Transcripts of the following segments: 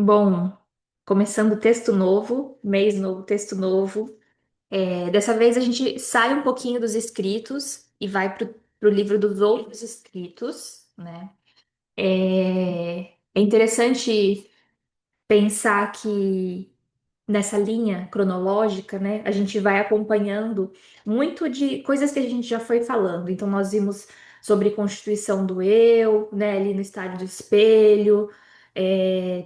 Bom, começando texto novo, mês novo, texto novo. Dessa vez a gente sai um pouquinho dos escritos e vai para o livro dos outros escritos, né? É interessante pensar que nessa linha cronológica, né, a gente vai acompanhando muito de coisas que a gente já foi falando. Então, nós vimos sobre constituição do eu, né, ali no estádio do espelho.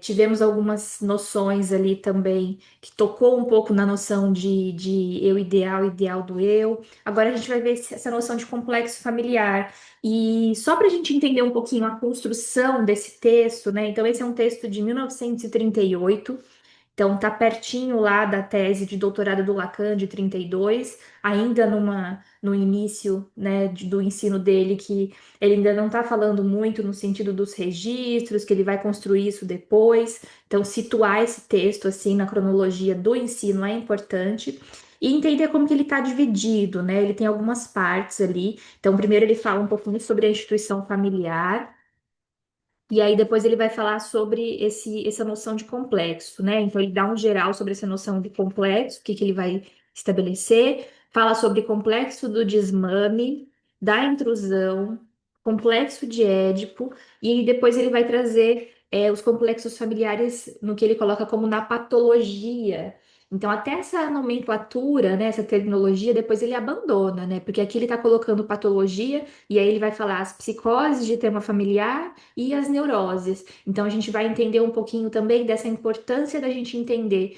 Tivemos algumas noções ali também que tocou um pouco na noção de eu ideal, ideal do eu. Agora a gente vai ver essa noção de complexo familiar. E só para a gente entender um pouquinho a construção desse texto, né? Então, esse é um texto de 1938. Então, tá pertinho lá da tese de doutorado do Lacan de 32, ainda no início, né, do ensino dele, que ele ainda não está falando muito no sentido dos registros, que ele vai construir isso depois. Então, situar esse texto assim na cronologia do ensino é importante. E entender como que ele está dividido, né? Ele tem algumas partes ali. Então, primeiro ele fala um pouquinho sobre a instituição familiar, e aí depois ele vai falar sobre essa noção de complexo, né? Então ele dá um geral sobre essa noção de complexo, o que que ele vai estabelecer, fala sobre complexo do desmame, da intrusão, complexo de Édipo, e aí depois ele vai trazer os complexos familiares no que ele coloca como na patologia. Então, até essa nomenclatura, né, essa terminologia, depois ele abandona, né? Porque aqui ele está colocando patologia, e aí ele vai falar as psicoses de tema familiar e as neuroses. Então, a gente vai entender um pouquinho também dessa importância da gente entender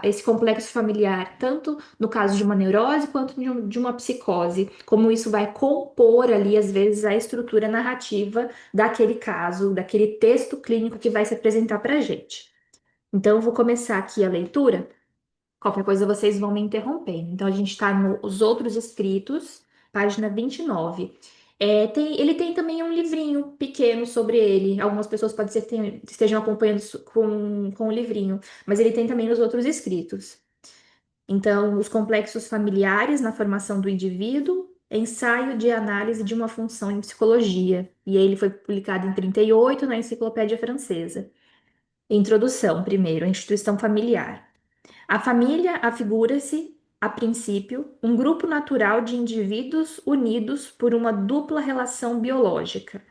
esse complexo familiar, tanto no caso de uma neurose quanto de uma psicose, como isso vai compor ali, às vezes, a estrutura narrativa daquele caso, daquele texto clínico que vai se apresentar para a gente. Então, eu vou começar aqui a leitura. Qualquer coisa vocês vão me interrompendo. Então, a gente está nos outros escritos, página 29. Ele tem também um livrinho pequeno sobre ele. Algumas pessoas pode ser que estejam acompanhando isso com o livrinho, mas ele tem também nos outros escritos. Então, os complexos familiares na formação do indivíduo, ensaio de análise de uma função em psicologia. E aí ele foi publicado em 38 na Enciclopédia Francesa. Introdução, primeiro, a instituição familiar. A família afigura-se, a princípio, um grupo natural de indivíduos unidos por uma dupla relação biológica.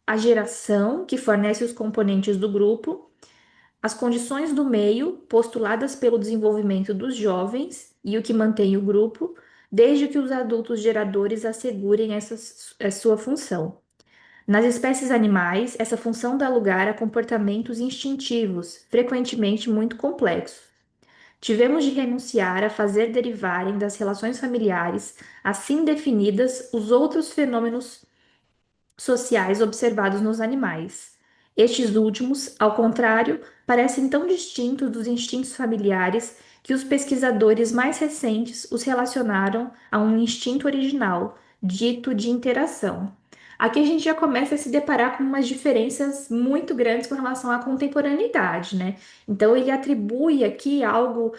A geração, que fornece os componentes do grupo, as condições do meio postuladas pelo desenvolvimento dos jovens e o que mantém o grupo, desde que os adultos geradores assegurem a sua função. Nas espécies animais, essa função dá lugar a comportamentos instintivos, frequentemente muito complexos. Tivemos de renunciar a fazer derivarem das relações familiares, assim definidas, os outros fenômenos sociais observados nos animais. Estes últimos, ao contrário, parecem tão distintos dos instintos familiares que os pesquisadores mais recentes os relacionaram a um instinto original, dito de interação. Aqui a gente já começa a se deparar com umas diferenças muito grandes com relação à contemporaneidade, né? Então ele atribui aqui algo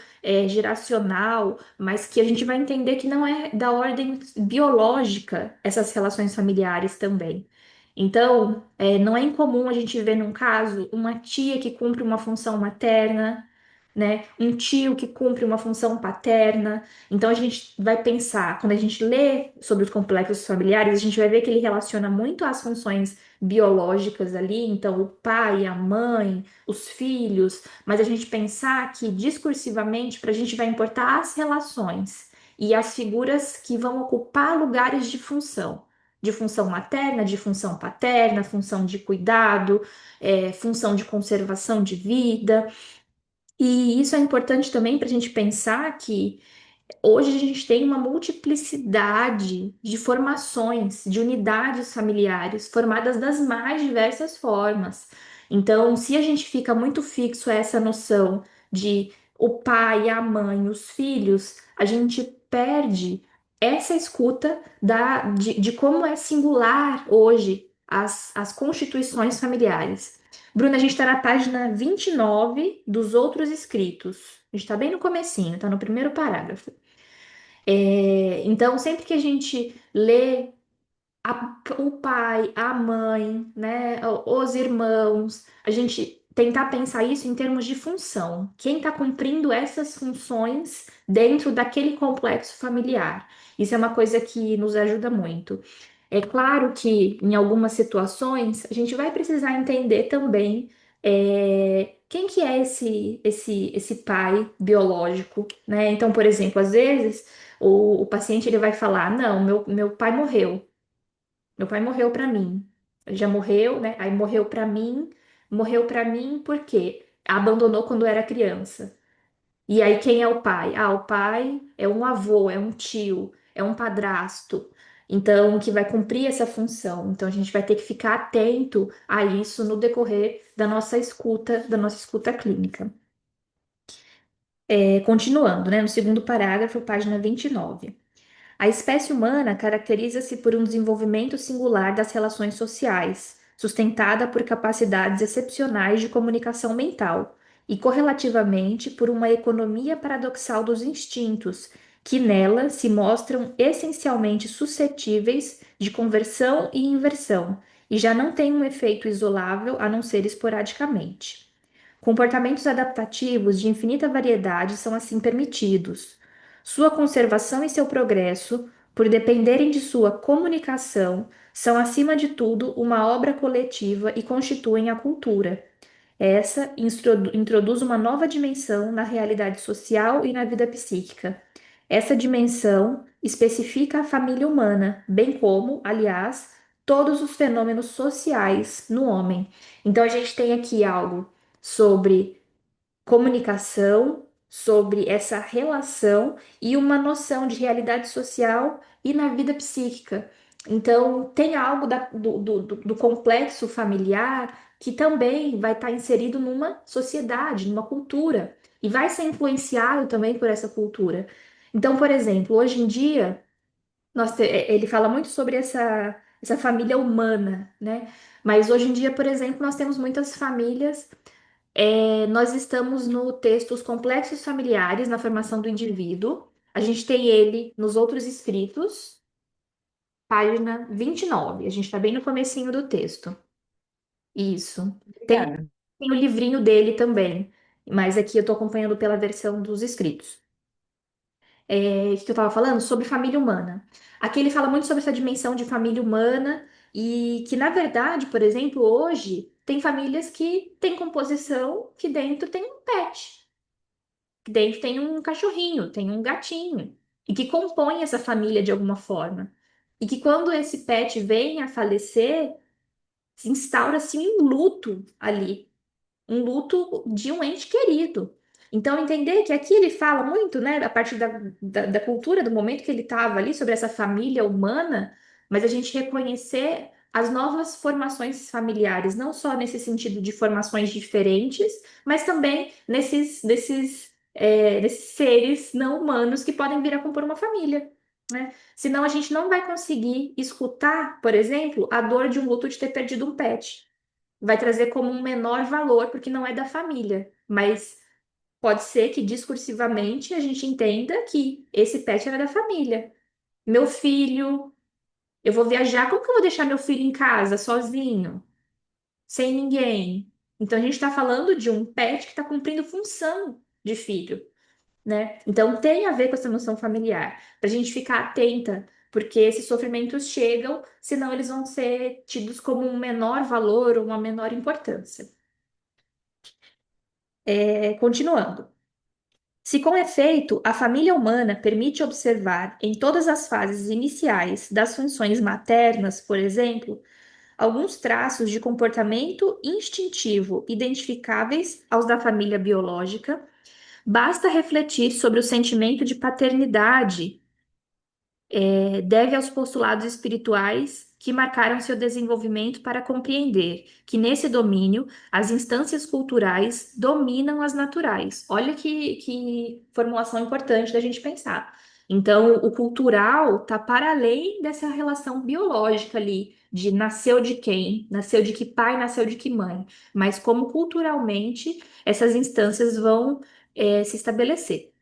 geracional, mas que a gente vai entender que não é da ordem biológica essas relações familiares também. Então, não é incomum a gente ver num caso uma tia que cumpre uma função materna, né? Um tio que cumpre uma função paterna. Então, a gente vai pensar, quando a gente lê sobre os complexos familiares, a gente vai ver que ele relaciona muito às funções biológicas ali, então o pai, a mãe, os filhos, mas a gente pensar que discursivamente, para a gente vai importar as relações e as figuras que vão ocupar lugares de função materna, de função paterna, função de cuidado, função de conservação de vida. E isso é importante também para a gente pensar que hoje a gente tem uma multiplicidade de formações, de unidades familiares, formadas das mais diversas formas. Então, se a gente fica muito fixo a essa noção de o pai, a mãe, os filhos, a gente perde essa escuta de como é singular hoje as constituições familiares. Bruna, a gente está na página 29 dos outros escritos. A gente está bem no comecinho, está no primeiro parágrafo. Então, sempre que a gente lê o pai, a mãe, né, os irmãos, a gente tentar pensar isso em termos de função. Quem está cumprindo essas funções dentro daquele complexo familiar? Isso é uma coisa que nos ajuda muito. É claro que em algumas situações a gente vai precisar entender também quem que é esse pai biológico, né? Então, por exemplo, às vezes o paciente ele vai falar, não, meu pai morreu. Meu pai morreu para mim. Ele já morreu, né? Aí morreu para mim porque abandonou quando era criança. E aí quem é o pai? Ah, o pai é um avô, é um tio, é um padrasto. Então, que vai cumprir essa função. Então, a gente vai ter que ficar atento a isso no decorrer da nossa escuta clínica. Continuando, né? No segundo parágrafo, página 29. A espécie humana caracteriza-se por um desenvolvimento singular das relações sociais, sustentada por capacidades excepcionais de comunicação mental, e correlativamente por uma economia paradoxal dos instintos, que nela se mostram essencialmente suscetíveis de conversão e inversão, e já não têm um efeito isolável a não ser esporadicamente. Comportamentos adaptativos de infinita variedade são assim permitidos. Sua conservação e seu progresso, por dependerem de sua comunicação, são, acima de tudo, uma obra coletiva e constituem a cultura. Essa introduz uma nova dimensão na realidade social e na vida psíquica. Essa dimensão especifica a família humana, bem como, aliás, todos os fenômenos sociais no homem. Então, a gente tem aqui algo sobre comunicação, sobre essa relação e uma noção de realidade social e na vida psíquica. Então, tem algo do complexo familiar que também vai estar inserido numa sociedade, numa cultura, e vai ser influenciado também por essa cultura. Então, por exemplo, hoje em dia, ele fala muito sobre essa família humana, né? Mas hoje em dia, por exemplo, nós temos muitas famílias nós estamos no texto Os Complexos Familiares na Formação do Indivíduo. A gente tem ele nos outros escritos, página 29. A gente está bem no comecinho do texto. Isso. Tem, Obrigada. tem o livrinho dele também, mas aqui eu estou acompanhando pela versão dos escritos. O que eu estava falando? Sobre família humana. Aqui ele fala muito sobre essa dimensão de família humana e que, na verdade, por exemplo, hoje tem famílias que têm composição que dentro tem um pet. Dentro tem um cachorrinho, tem um gatinho, e que compõe essa família de alguma forma. E que quando esse pet vem a falecer, se instaura-se um luto ali, um luto de um ente querido. Então, entender que aqui ele fala muito, né, a partir da cultura, do momento que ele estava ali, sobre essa família humana, mas a gente reconhecer as novas formações familiares, não só nesse sentido de formações diferentes, mas também desses seres não humanos que podem vir a compor uma família. Né? Senão a gente não vai conseguir escutar, por exemplo, a dor de um luto de ter perdido um pet vai trazer como um menor valor, porque não é da família. Mas pode ser que discursivamente a gente entenda que esse pet era da família. Meu filho, eu vou viajar, como que eu vou deixar meu filho em casa, sozinho, sem ninguém? Então a gente está falando de um pet que está cumprindo função de filho, né? Então tem a ver com essa noção familiar, para a gente ficar atenta. Porque esses sofrimentos chegam, senão eles vão ser tidos como um menor valor ou uma menor importância. Continuando. Se com efeito a família humana permite observar em todas as fases iniciais das funções maternas, por exemplo, alguns traços de comportamento instintivo identificáveis aos da família biológica, basta refletir sobre o sentimento de paternidade deve aos postulados espirituais que marcaram seu desenvolvimento para compreender que, nesse domínio, as instâncias culturais dominam as naturais. Olha que formulação importante da gente pensar. Então, o cultural está para além dessa relação biológica ali, de nasceu de quem, nasceu de que pai, nasceu de que mãe, mas como culturalmente essas instâncias vão se estabelecer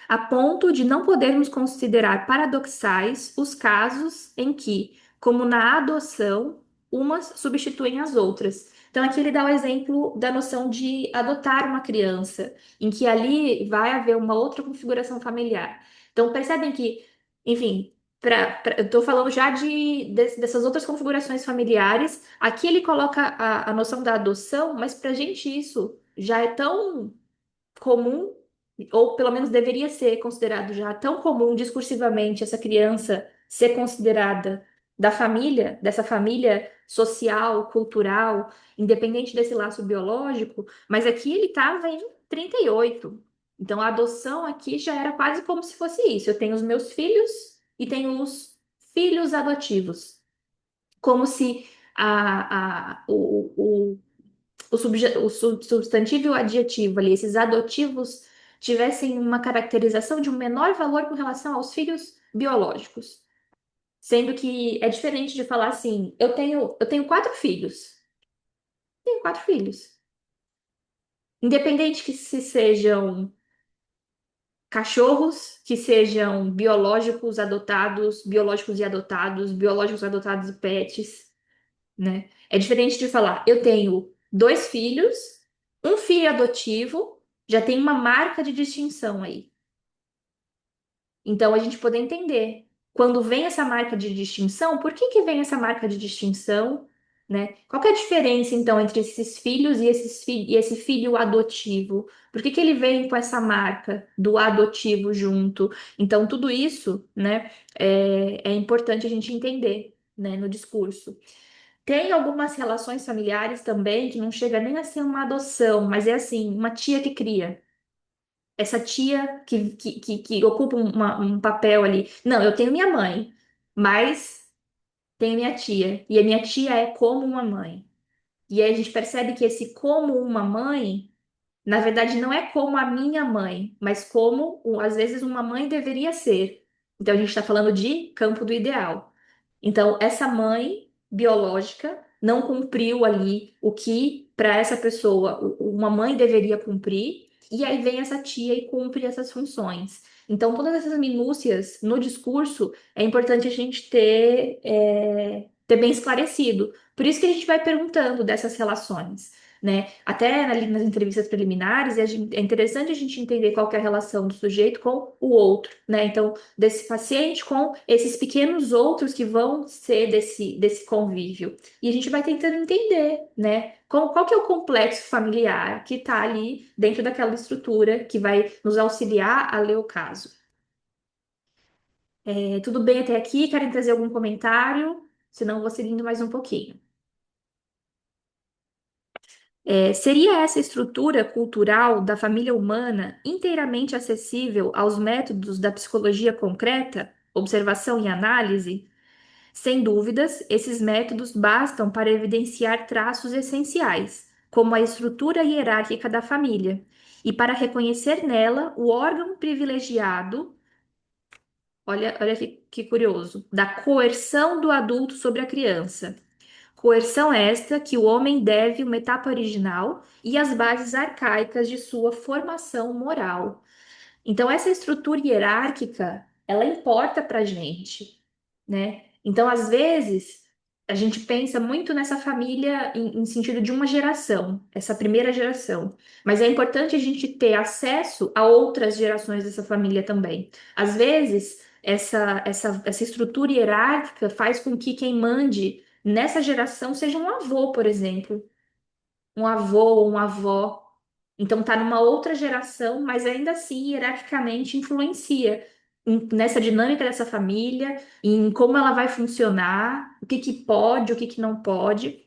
a ponto de não podermos considerar paradoxais os casos em que, como na adoção, umas substituem as outras. Então, aqui ele dá o exemplo da noção de adotar uma criança, em que ali vai haver uma outra configuração familiar. Então, percebem que, enfim, eu estou falando já dessas outras configurações familiares. Aqui ele coloca a noção da adoção, mas para a gente isso já é tão comum, ou pelo menos deveria ser considerado já tão comum discursivamente essa criança ser considerada da família, dessa família social, cultural, independente desse laço biológico, mas aqui ele estava em 38. Então a adoção aqui já era quase como se fosse isso. Eu tenho os meus filhos e tenho os filhos adotivos. Como se o substantivo e o adjetivo ali, esses adotivos, tivessem uma caracterização de um menor valor com relação aos filhos biológicos. Sendo que é diferente de falar assim, eu tenho quatro filhos. Tenho quatro filhos. Independente que se sejam cachorros, que sejam biológicos adotados e pets, né? É diferente de falar, eu tenho dois filhos, um filho adotivo, já tem uma marca de distinção aí. Então a gente poder entender quando vem essa marca de distinção, por que que vem essa marca de distinção, né? Qual que é a diferença então entre esses filhos e esse filho adotivo? Por que que ele vem com essa marca do adotivo junto? Então tudo isso, né, é importante a gente entender, né, no discurso. Tem algumas relações familiares também que não chega nem a ser uma adoção, mas é assim, uma tia que cria. Essa tia que ocupa um papel ali. Não, eu tenho minha mãe, mas tenho minha tia. E a minha tia é como uma mãe. E aí a gente percebe que esse como uma mãe, na verdade, não é como a minha mãe, mas como, às vezes, uma mãe deveria ser. Então a gente está falando de campo do ideal. Então, essa mãe biológica não cumpriu ali o que para essa pessoa uma mãe deveria cumprir, e aí vem essa tia e cumpre essas funções. Então, todas essas minúcias no discurso é importante a gente ter bem esclarecido. Por isso que a gente vai perguntando dessas relações, né? Até ali nas entrevistas preliminares, é interessante a gente entender qual que é a relação do sujeito com o outro, né? Então, desse paciente com esses pequenos outros que vão ser desse convívio. E a gente vai tentando entender, né? Qual que é o complexo familiar que está ali dentro daquela estrutura que vai nos auxiliar a ler o caso. Tudo bem até aqui? Querem trazer algum comentário? Senão eu vou seguindo mais um pouquinho. Seria essa estrutura cultural da família humana inteiramente acessível aos métodos da psicologia concreta, observação e análise? Sem dúvidas, esses métodos bastam para evidenciar traços essenciais, como a estrutura hierárquica da família, e para reconhecer nela o órgão privilegiado, olha que curioso, da coerção do adulto sobre a criança. Coerção esta que o homem deve uma etapa original e as bases arcaicas de sua formação moral. Então, essa estrutura hierárquica, ela importa para a gente, né? Então, às vezes, a gente pensa muito nessa família em sentido de uma geração, essa primeira geração. Mas é importante a gente ter acesso a outras gerações dessa família também. Às vezes, essa estrutura hierárquica faz com que quem mande nessa geração seja um avô, por exemplo, um avô ou uma avó. Então tá numa outra geração, mas ainda assim hierarquicamente influencia nessa dinâmica dessa família, em como ela vai funcionar, o que que pode, o que que não pode.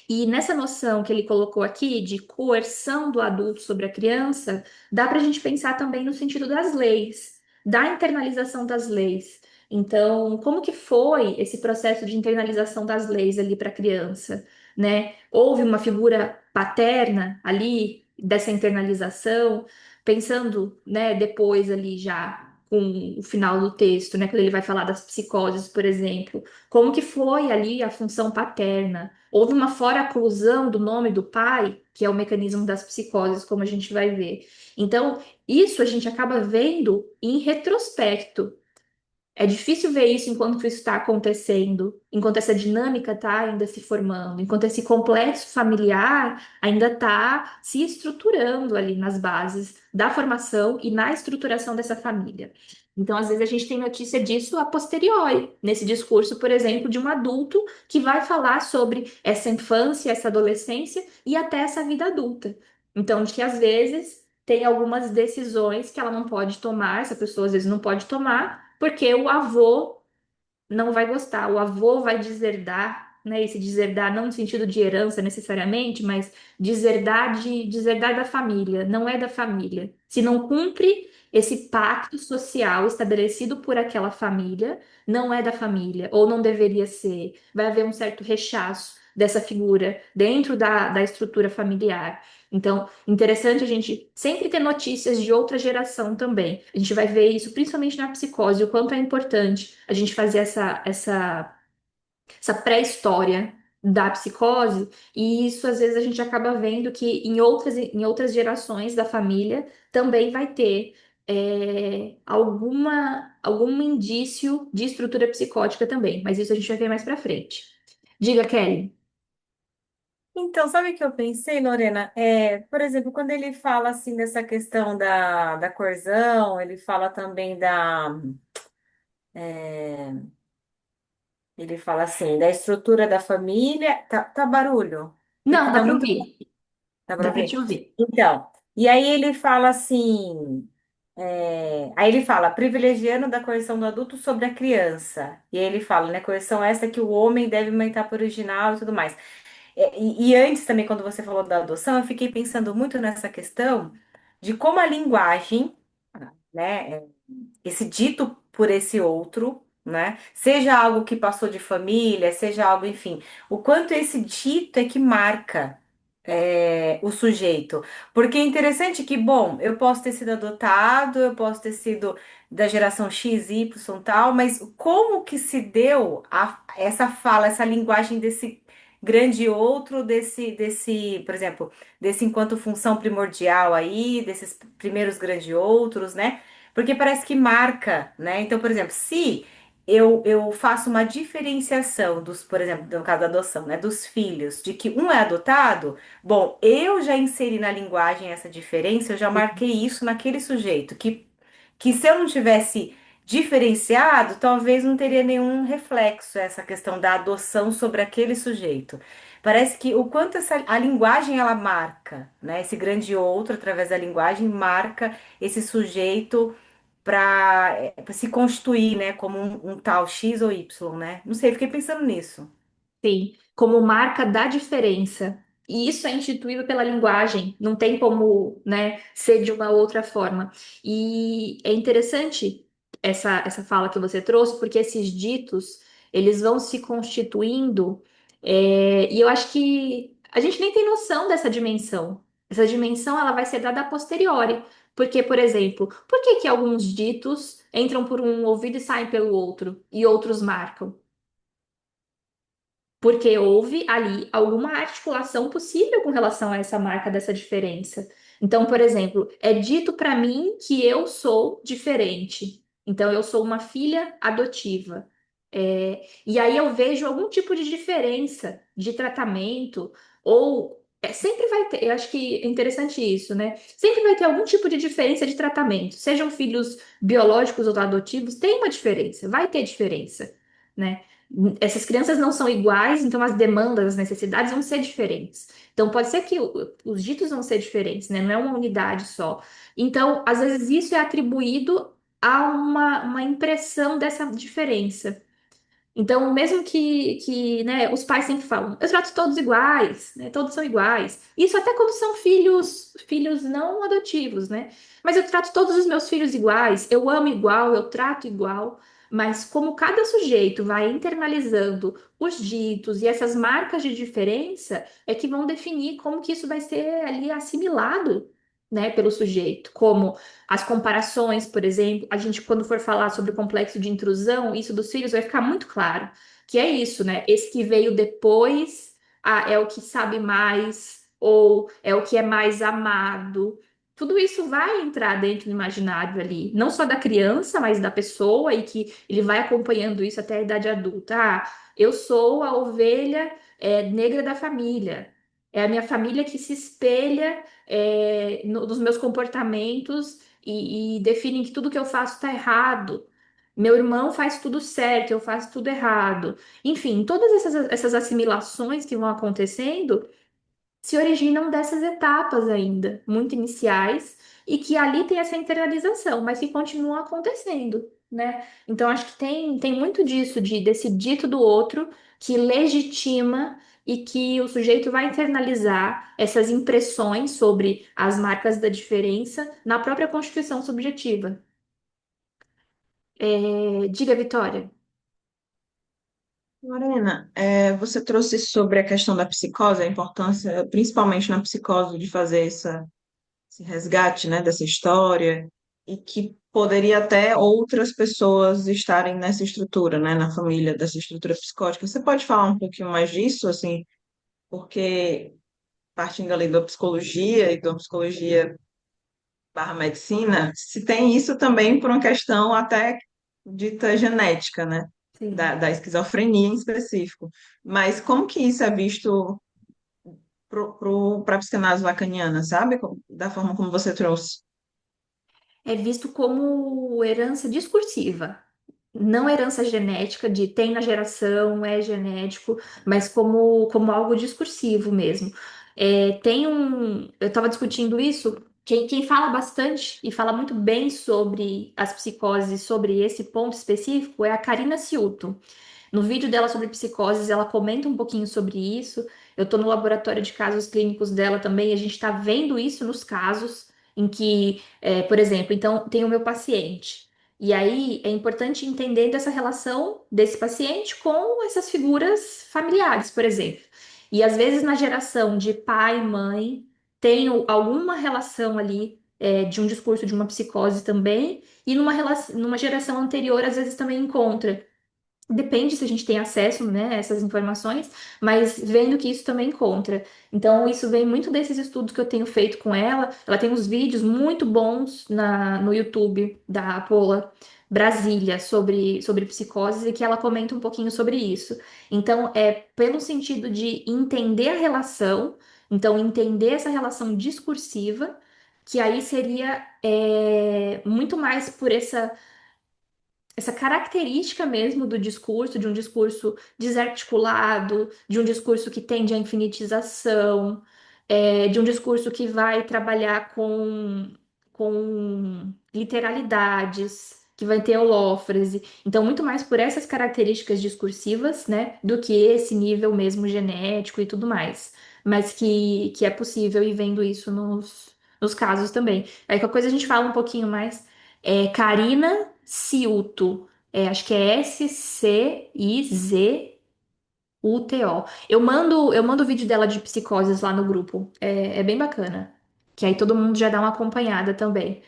E nessa noção que ele colocou aqui de coerção do adulto sobre a criança, dá para a gente pensar também no sentido das leis, da internalização das leis. Então, como que foi esse processo de internalização das leis ali para a criança, né? Houve uma figura paterna ali dessa internalização, pensando, né, depois ali já com o final do texto, né, quando ele vai falar das psicoses, por exemplo, como que foi ali a função paterna? Houve uma fora-oclusão do nome do pai, que é o mecanismo das psicoses, como a gente vai ver. Então, isso a gente acaba vendo em retrospecto. É difícil ver isso enquanto isso está acontecendo, enquanto essa dinâmica está ainda se formando, enquanto esse complexo familiar ainda está se estruturando ali nas bases da formação e na estruturação dessa família. Então, às vezes, a gente tem notícia disso a posteriori, nesse discurso, por exemplo, de um adulto que vai falar sobre essa infância, essa adolescência e até essa vida adulta. Então, de que às vezes tem algumas decisões que ela não pode tomar, essa pessoa às vezes não pode tomar porque o avô não vai gostar, o avô vai deserdar, né? Esse deserdar não no sentido de herança necessariamente, mas deserdar da família, não é da família. Se não cumpre esse pacto social estabelecido por aquela família, não é da família, ou não deveria ser. Vai haver um certo rechaço dessa figura dentro da estrutura familiar. Então, interessante a gente sempre ter notícias de outra geração também. A gente vai ver isso principalmente na psicose, o quanto é importante a gente fazer essa pré-história da psicose, e isso às vezes a gente acaba vendo que em outras gerações da família também vai ter algum indício de estrutura psicótica também, mas isso a gente vai ver mais pra frente. Diga, Kelly. Então, sabe o que eu pensei, Lorena? Por exemplo, quando ele fala assim dessa questão da coerção, ele fala também é, ele fala assim, da estrutura da família. Tá barulho? Não, Porque dá tá pra muito. ouvir. Dá pra Dá pra te ver? ouvir. Então, e aí ele fala assim. Aí ele fala, privilegiando da coerção do adulto sobre a criança. E aí ele fala, né, coerção essa que o homem deve uma etapa original e tudo mais. E antes também, quando você falou da adoção, eu fiquei pensando muito nessa questão de como a linguagem, né, esse dito por esse outro, né, seja algo que passou de família, seja algo, enfim, o quanto esse dito é que marca o sujeito. Porque é interessante que, bom, eu posso ter sido adotado, eu posso ter sido da geração X, Y, tal, mas como que se deu essa fala, essa linguagem desse grande outro, por exemplo, desse enquanto função primordial aí, desses primeiros grandes outros, né? Porque parece que marca, né? Então, por exemplo, se eu faço uma diferenciação dos, por exemplo, no caso da adoção, né, dos filhos, de que um é adotado. Bom, eu já inseri na linguagem essa diferença, eu já marquei isso naquele sujeito, que se eu não tivesse diferenciado, talvez não teria nenhum reflexo essa questão da adoção sobre aquele sujeito. Parece que o quanto a linguagem ela marca, né? Esse grande outro, através da linguagem, marca esse sujeito para se constituir, né, como um tal X ou Y, né? Não sei, fiquei pensando nisso. Sim, como marca da diferença. E isso é instituído pela linguagem, não tem como, né, ser de uma outra forma. E é interessante essa fala que você trouxe, porque esses ditos, eles vão se constituindo, e eu acho que a gente nem tem noção dessa dimensão. Essa dimensão, ela vai ser dada a posteriori. Porque, por exemplo, por que que alguns ditos entram por um ouvido e saem pelo outro, e outros marcam? Porque houve ali alguma articulação possível com relação a essa marca dessa diferença. Então, por exemplo, é dito para mim que eu sou diferente. Então, eu sou uma filha adotiva. E aí eu vejo algum tipo de diferença de tratamento, ou sempre vai ter, eu acho que é interessante isso, né? Sempre vai ter algum tipo de diferença de tratamento, sejam filhos biológicos ou adotivos, tem uma diferença, vai ter diferença, né? Essas crianças não são iguais, então as demandas, as necessidades vão ser diferentes. Então, pode ser que os ditos vão ser diferentes, né? Não é uma unidade só. Então, às vezes, isso é atribuído a uma impressão dessa diferença. Então, mesmo que, né, os pais sempre falam, eu trato todos iguais, né, todos são iguais. Isso até quando são filhos não adotivos, né? Mas eu trato todos os meus filhos iguais, eu amo igual, eu trato igual. Mas como cada sujeito vai internalizando os ditos e essas marcas de diferença, é que vão definir como que isso vai ser ali assimilado, né, pelo sujeito. Como as comparações, por exemplo, a gente, quando for falar sobre o complexo de intrusão, isso dos filhos vai ficar muito claro, que é isso, né? Esse que veio depois, é o que sabe mais, ou é o que é mais amado. tudo isso vai entrar dentro do imaginário ali, não só da criança, mas da pessoa, e que ele vai acompanhando isso até a idade adulta. Ah, eu sou a ovelha negra da família. É a minha família que se espelha nos meus comportamentos e define que tudo que eu faço está errado. Meu irmão faz tudo certo, eu faço tudo errado. Enfim, todas essas assimilações que vão acontecendo se originam dessas etapas ainda, muito iniciais, e que ali tem essa internalização, mas que continuam acontecendo, né? Então, acho que tem muito disso, desse dito do outro, que legitima e que o sujeito vai internalizar essas impressões sobre as marcas da diferença na própria constituição subjetiva. Diga, Vitória. Lorena, você trouxe sobre a questão da psicose, a importância, principalmente na psicose, de fazer esse resgate, né, dessa história, e que poderia até outras pessoas estarem nessa estrutura, né, na família, dessa estrutura psicótica. Você pode falar um pouquinho mais disso, assim, porque partindo ali da psicologia e da psicologia barra medicina, se tem isso também por uma questão até dita genética, né? Sim. Da esquizofrenia em específico. Mas como que isso é visto para a psicanálise lacaniana, sabe? Da forma como você trouxe. É visto como herança discursiva. Não herança genética, de tem na geração, é genético, mas como algo discursivo mesmo. Eu estava discutindo isso, quem fala bastante e fala muito bem sobre as psicoses, sobre esse ponto específico, é a Karina Ciuto. No vídeo dela sobre psicoses, ela comenta um pouquinho sobre isso. Eu estou no laboratório de casos clínicos dela também, e a gente está vendo isso nos casos em que, por exemplo, então tem o meu paciente. E aí é importante entender dessa relação desse paciente com essas figuras familiares, por exemplo. E às vezes na geração de pai, mãe, tem alguma relação ali de um discurso de uma psicose também, e numa geração anterior, às vezes também encontra. Depende se a gente tem acesso, né, a essas informações, mas vendo que isso também encontra. Então, isso vem muito desses estudos que eu tenho feito com ela. Ela tem uns vídeos muito bons no YouTube da Paula Brasília sobre psicose e que ela comenta um pouquinho sobre isso. Então, é pelo sentido de entender a relação, então, entender essa relação discursiva, que aí seria muito mais por essa característica mesmo do discurso, de um discurso desarticulado, de um discurso que tende à infinitização, de um discurso que vai trabalhar com literalidades, que vai ter holófrase. Então, muito mais por essas características discursivas, né, do que esse nível mesmo genético e tudo mais. Mas que é possível ir vendo isso nos casos também. Aí, qualquer coisa a gente fala um pouquinho mais. Karina Ciuto. Acho que é Scizuto. Eu mando o vídeo dela de psicoses lá no grupo. É bem bacana. Que aí todo mundo já dá uma acompanhada também.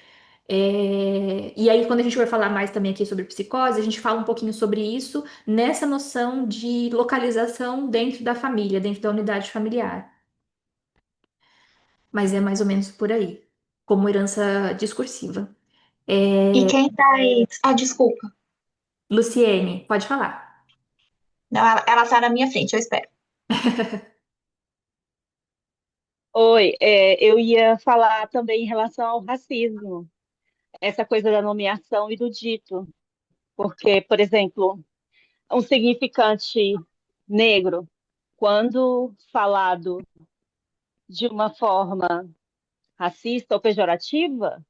E aí, quando a gente vai falar mais também aqui sobre psicose, a gente fala um pouquinho sobre isso nessa noção de localização dentro da família, dentro da unidade familiar. Mas é mais ou menos por aí, como herança discursiva. E quem traz. Ah, desculpa. Luciene, pode falar. Não, ela tá na minha frente, eu espero. Oi, eu ia falar também em relação ao racismo, essa coisa da nomeação e do dito, porque, por exemplo, um significante negro, quando falado de uma forma racista ou pejorativa,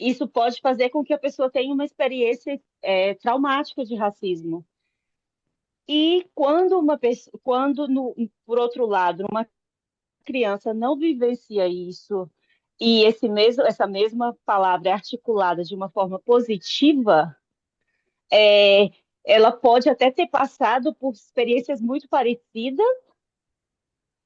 isso pode fazer com que a pessoa tenha uma experiência, traumática de racismo. E quando uma pessoa, por outro lado, uma criança não vivencia isso e essa mesma palavra é articulada de uma forma positiva, é, ela pode até ter passado por experiências muito parecidas,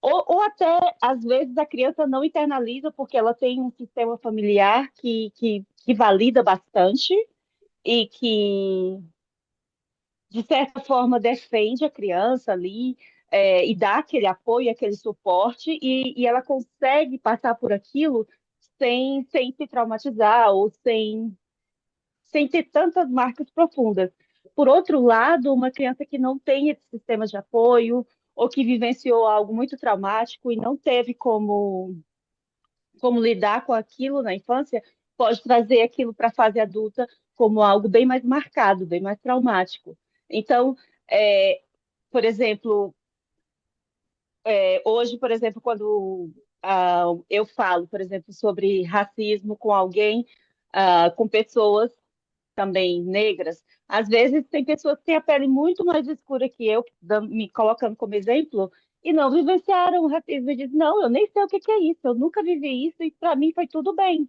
ou até, às vezes, a criança não internaliza porque ela tem um sistema familiar que valida bastante e que, de certa forma, defende a criança ali, e dá aquele apoio, aquele suporte, e ela consegue passar por aquilo sem se traumatizar ou sem ter tantas marcas profundas. Por outro lado, uma criança que não tem esse sistema de apoio ou que vivenciou algo muito traumático e não teve como lidar com aquilo na infância, pode trazer aquilo para a fase adulta como algo bem mais marcado, bem mais traumático. Então, é, por exemplo, hoje, por exemplo, quando eu falo, por exemplo, sobre racismo com alguém, com pessoas também negras, às vezes tem pessoas que têm a pele muito mais escura que eu, me colocando como exemplo, e não vivenciaram o racismo e dizem, não, eu nem sei o que que é isso, eu nunca vivi isso e para mim foi tudo bem.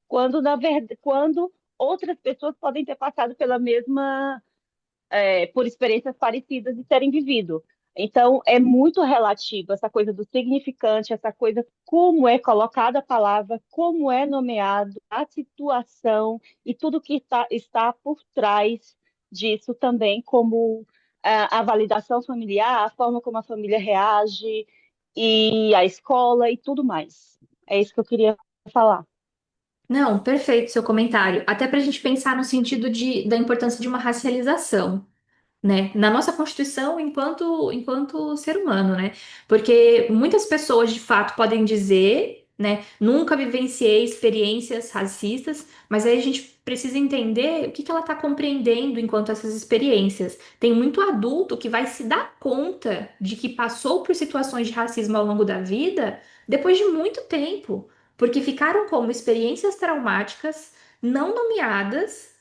Quando, na verdade, quando outras pessoas podem ter passado pela mesma por experiências parecidas e terem vivido. Então, é muito relativo essa coisa do significante, essa coisa como é colocada a palavra, como é nomeado, a situação e tudo que está por trás disso também, como a validação familiar, a forma como a família reage, e a escola e tudo mais. É isso que eu queria falar. Não, perfeito seu comentário. Até para a gente pensar no sentido da importância de uma racialização, né? Na nossa Constituição enquanto ser humano, né? Porque muitas pessoas de fato podem dizer, né, nunca vivenciei experiências racistas, mas aí a gente precisa entender o que que ela está compreendendo enquanto essas experiências. Tem muito adulto que vai se dar conta de que passou por situações de racismo ao longo da vida depois de muito tempo, porque ficaram como experiências traumáticas não nomeadas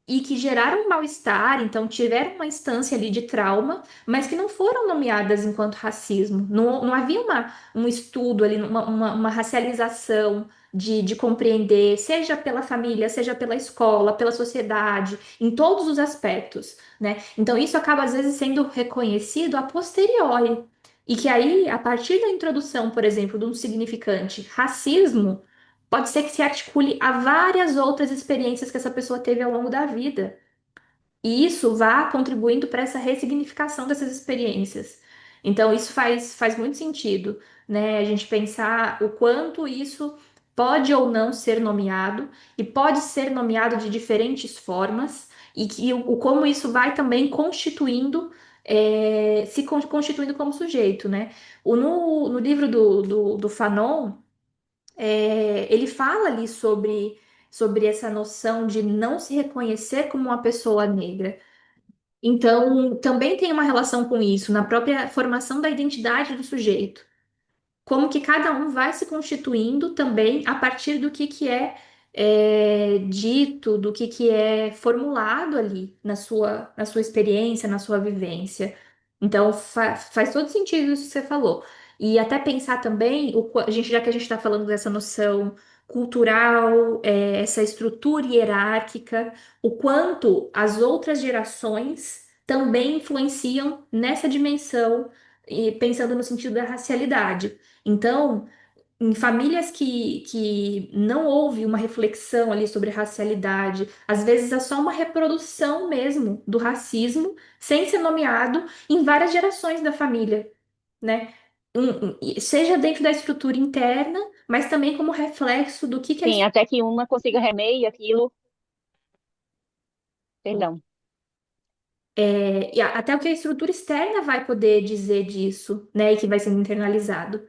e que geraram mal-estar, então tiveram uma instância ali de trauma, mas que não foram nomeadas enquanto racismo. Não havia um estudo ali, uma racialização de compreender, seja pela família, seja pela escola, pela sociedade, em todos os aspectos, né? Então isso acaba às vezes sendo reconhecido a posteriori. E que aí, a partir da introdução, por exemplo, de um significante racismo, pode ser que se articule a várias outras experiências que essa pessoa teve ao longo da vida. E isso vá contribuindo para essa ressignificação dessas experiências. Então, isso faz muito sentido, né? A gente pensar o quanto isso pode ou não ser nomeado, e pode ser nomeado de diferentes formas, e que o como isso vai também constituindo, constituindo como sujeito, né? No livro do Fanon, ele fala ali sobre essa noção de não se reconhecer como uma pessoa negra. Então, também tem uma relação com isso, na própria formação da identidade do sujeito. Como que cada um vai se constituindo também a partir do que é dito, do que é formulado ali na sua experiência, na sua vivência. Então, faz todo sentido isso que você falou. E até pensar também, já que a gente está falando dessa noção cultural, essa estrutura hierárquica, o quanto as outras gerações também influenciam nessa dimensão, e pensando no sentido da racialidade. Então, em famílias que não houve uma reflexão ali sobre racialidade, às vezes é só uma reprodução mesmo do racismo, sem ser nomeado, em várias gerações da família, né? Seja dentro da estrutura interna, mas também como reflexo do que é Sim, até que uma consiga remeio aquilo, perdão. até o que a estrutura externa vai poder dizer disso, né? E que vai sendo internalizado.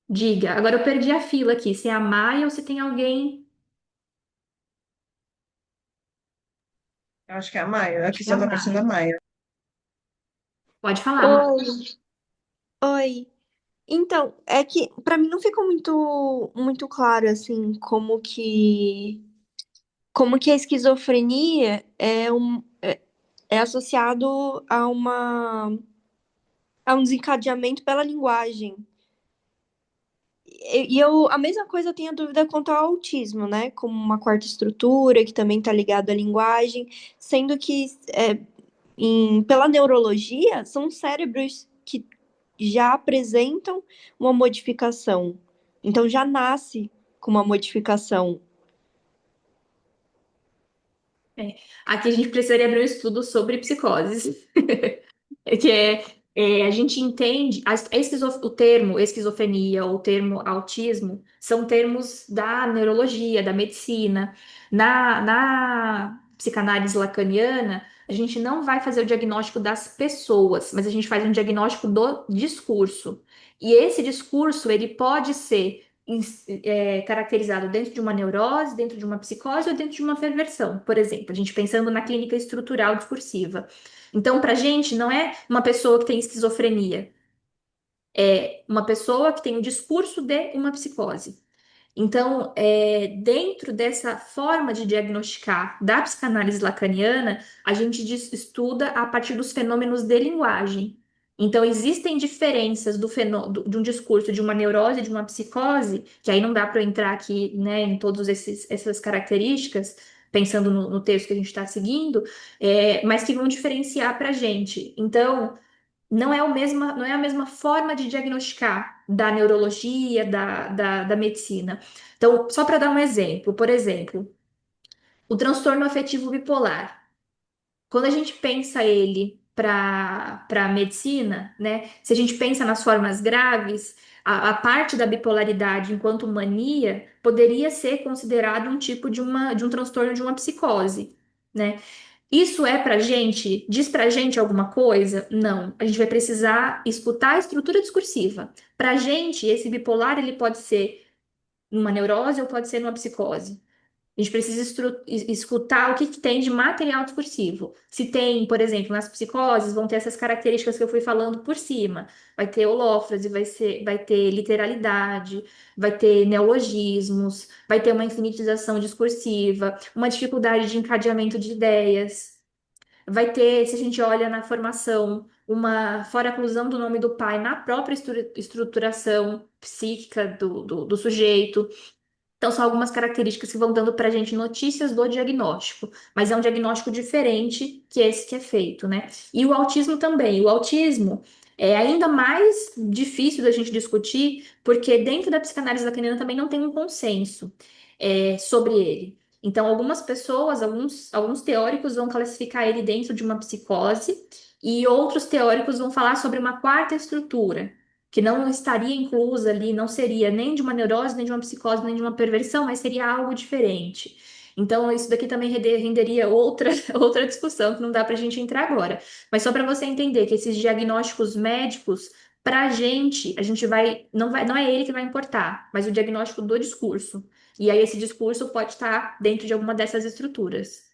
Diga, agora eu perdi a fila aqui, se é a Maia ou se tem alguém. Eu acho que é a Maia. Acho Aqui que é a só tá aparecendo a Maia. Maia. Pode falar, Maia. Oi, oi. Então, é que pra mim não ficou muito claro assim como que a esquizofrenia é associado a um desencadeamento pela linguagem. A mesma coisa eu tenho dúvida quanto ao autismo, né? Como uma quarta estrutura que também está ligado à linguagem, sendo que pela neurologia são cérebros que já apresentam uma modificação. Então já nasce com uma modificação. Aqui a gente precisaria abrir um estudo sobre psicoses, que A gente entende, o termo esquizofrenia ou o termo autismo são termos da neurologia, da medicina. Na psicanálise lacaniana, a gente não vai fazer o diagnóstico das pessoas, mas a gente faz um diagnóstico do discurso. E esse discurso, ele pode ser caracterizado dentro de uma neurose, dentro de uma psicose ou dentro de uma perversão, por exemplo, a gente pensando na clínica estrutural discursiva. Então, para a gente, não é uma pessoa que tem esquizofrenia, é uma pessoa que tem o discurso de uma psicose. Então, dentro dessa forma de diagnosticar da psicanálise lacaniana, a gente estuda a partir dos fenômenos de linguagem. Então, existem diferenças de um discurso de uma neurose, de uma psicose, que aí não dá para eu entrar aqui, né, em todas essas características, pensando no texto que a gente está seguindo, mas que vão diferenciar para a gente. Então, não é a mesma forma de diagnosticar da neurologia, da medicina. Então, só para dar um exemplo, por exemplo, o transtorno afetivo bipolar. Quando a gente pensa ele para a medicina, né? Se a gente pensa nas formas graves, a parte da bipolaridade enquanto mania poderia ser considerado um tipo de um transtorno de uma psicose, né? Isso é pra gente? Diz pra gente alguma coisa? Não. A gente vai precisar escutar a estrutura discursiva. Pra gente, esse bipolar ele pode ser numa neurose ou pode ser numa psicose. A gente precisa escutar o que, que tem de material discursivo. Se tem, por exemplo, nas psicoses, vão ter essas características que eu fui falando por cima. Vai ter holófrase, vai ter literalidade, vai ter neologismos, vai ter uma infinitização discursiva, uma dificuldade de encadeamento de ideias. Vai ter, se a gente olha na formação, uma fora-oclusão do nome do pai na própria estruturação psíquica do sujeito. Então, são algumas características que vão dando para a gente notícias do diagnóstico, mas é um diagnóstico diferente que esse que é feito, né? E o autismo também. O autismo é ainda mais difícil da gente discutir, porque dentro da psicanálise lacaniana também não tem um consenso, sobre ele. Então, algumas pessoas, alguns teóricos vão classificar ele dentro de uma psicose, e outros teóricos vão falar sobre uma quarta estrutura que não estaria inclusa ali, não seria nem de uma neurose, nem de uma psicose, nem de uma perversão, mas seria algo diferente. Então, isso daqui também renderia outra, outra discussão, que não dá para a gente entrar agora. Mas só para você entender que esses diagnósticos médicos, para a gente não é ele que vai importar, mas o diagnóstico do discurso. E aí, esse discurso pode estar dentro de alguma dessas estruturas.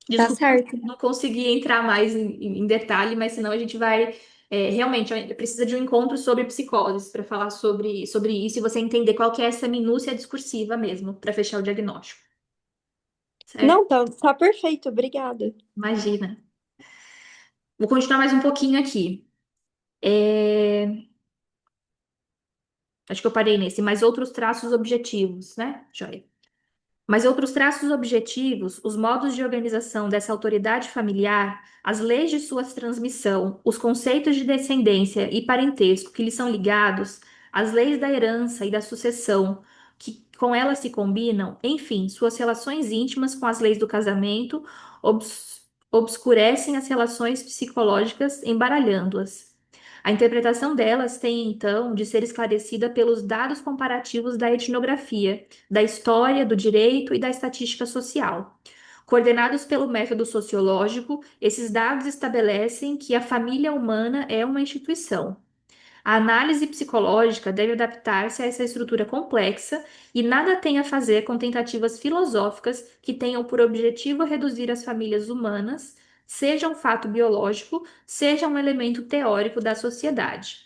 Tá Desculpa, certo. não consegui entrar mais em detalhe, mas senão a gente vai. Realmente, precisa de um encontro sobre psicoses para falar sobre isso e você entender qual que é essa minúcia discursiva mesmo, para fechar o diagnóstico. Certo? Não, tá perfeito, obrigada. Imagina. Vou continuar mais um pouquinho aqui. É, Acho que eu parei nesse, mas outros traços objetivos, né? Joia. Mas outros traços objetivos, os modos de organização dessa autoridade familiar, as leis de sua transmissão, os conceitos de descendência e parentesco que lhes são ligados, as leis da herança e da sucessão, que com elas se combinam, enfim, suas relações íntimas com as leis do casamento, obscurecem as relações psicológicas, embaralhando-as. A interpretação delas tem, então, de ser esclarecida pelos dados comparativos da etnografia da história, do direito e da estatística social. Coordenados pelo método sociológico, esses dados estabelecem que a família humana é uma instituição. A análise psicológica deve adaptar-se a essa estrutura complexa e nada tem a fazer com tentativas filosóficas que tenham por objetivo reduzir as famílias humanas, seja um fato biológico, seja um elemento teórico da sociedade.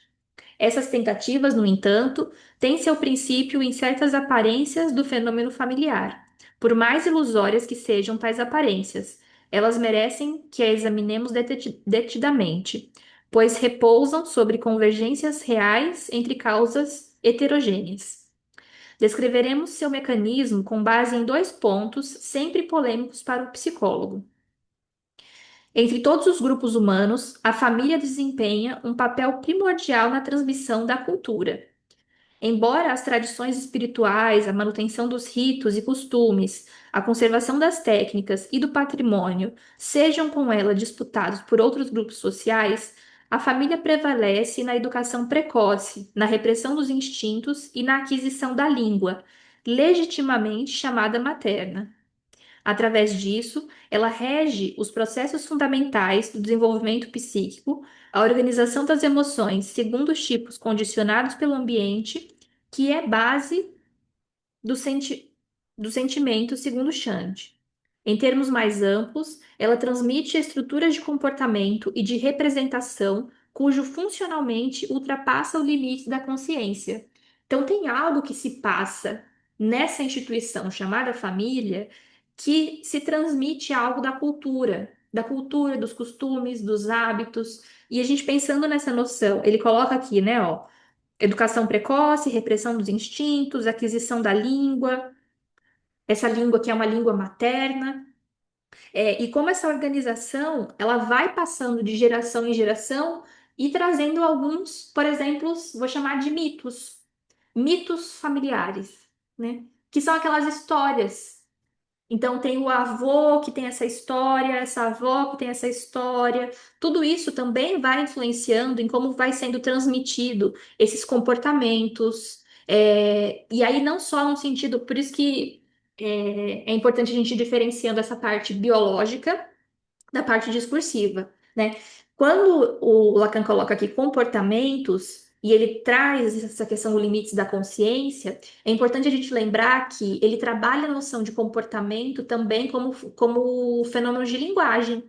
Essas tentativas, no entanto, têm seu princípio em certas aparências do fenômeno familiar. Por mais ilusórias que sejam tais aparências, elas merecem que a examinemos detidamente, pois repousam sobre convergências reais entre causas heterogêneas. Descreveremos seu mecanismo com base em dois pontos, sempre polêmicos para o psicólogo. Entre todos os grupos humanos, a família desempenha um papel primordial na transmissão da cultura. Embora as tradições espirituais, a manutenção dos ritos e costumes, a conservação das técnicas e do patrimônio sejam com ela disputados por outros grupos sociais, a família prevalece na educação precoce, na repressão dos instintos e na aquisição da língua, legitimamente chamada materna. Através disso, ela rege os processos fundamentais do desenvolvimento psíquico, a organização das emoções segundo os tipos condicionados pelo ambiente, que é base do, do sentimento, segundo Chant. Em termos mais amplos, ela transmite estruturas de comportamento e de representação cujo funcionalmente ultrapassa o limite da consciência. Então, tem algo que se passa nessa instituição chamada família que se transmite algo da cultura, dos costumes, dos hábitos. E a gente pensando nessa noção, ele coloca aqui, né, ó, educação precoce, repressão dos instintos, aquisição da língua, essa língua que é uma língua materna, e como essa organização ela vai passando de geração em geração e trazendo alguns, por exemplo, vou chamar de mitos, mitos familiares, né? Que são aquelas histórias. Então, tem o avô que tem essa história, essa avó que tem essa história. Tudo isso também vai influenciando em como vai sendo transmitido esses comportamentos. E aí, não só no sentido, por isso que é importante a gente ir diferenciando essa parte biológica da parte discursiva, né? Quando o Lacan coloca aqui comportamentos e ele traz essa questão dos limites da consciência, é importante a gente lembrar que ele trabalha a noção de comportamento também como fenômeno de linguagem.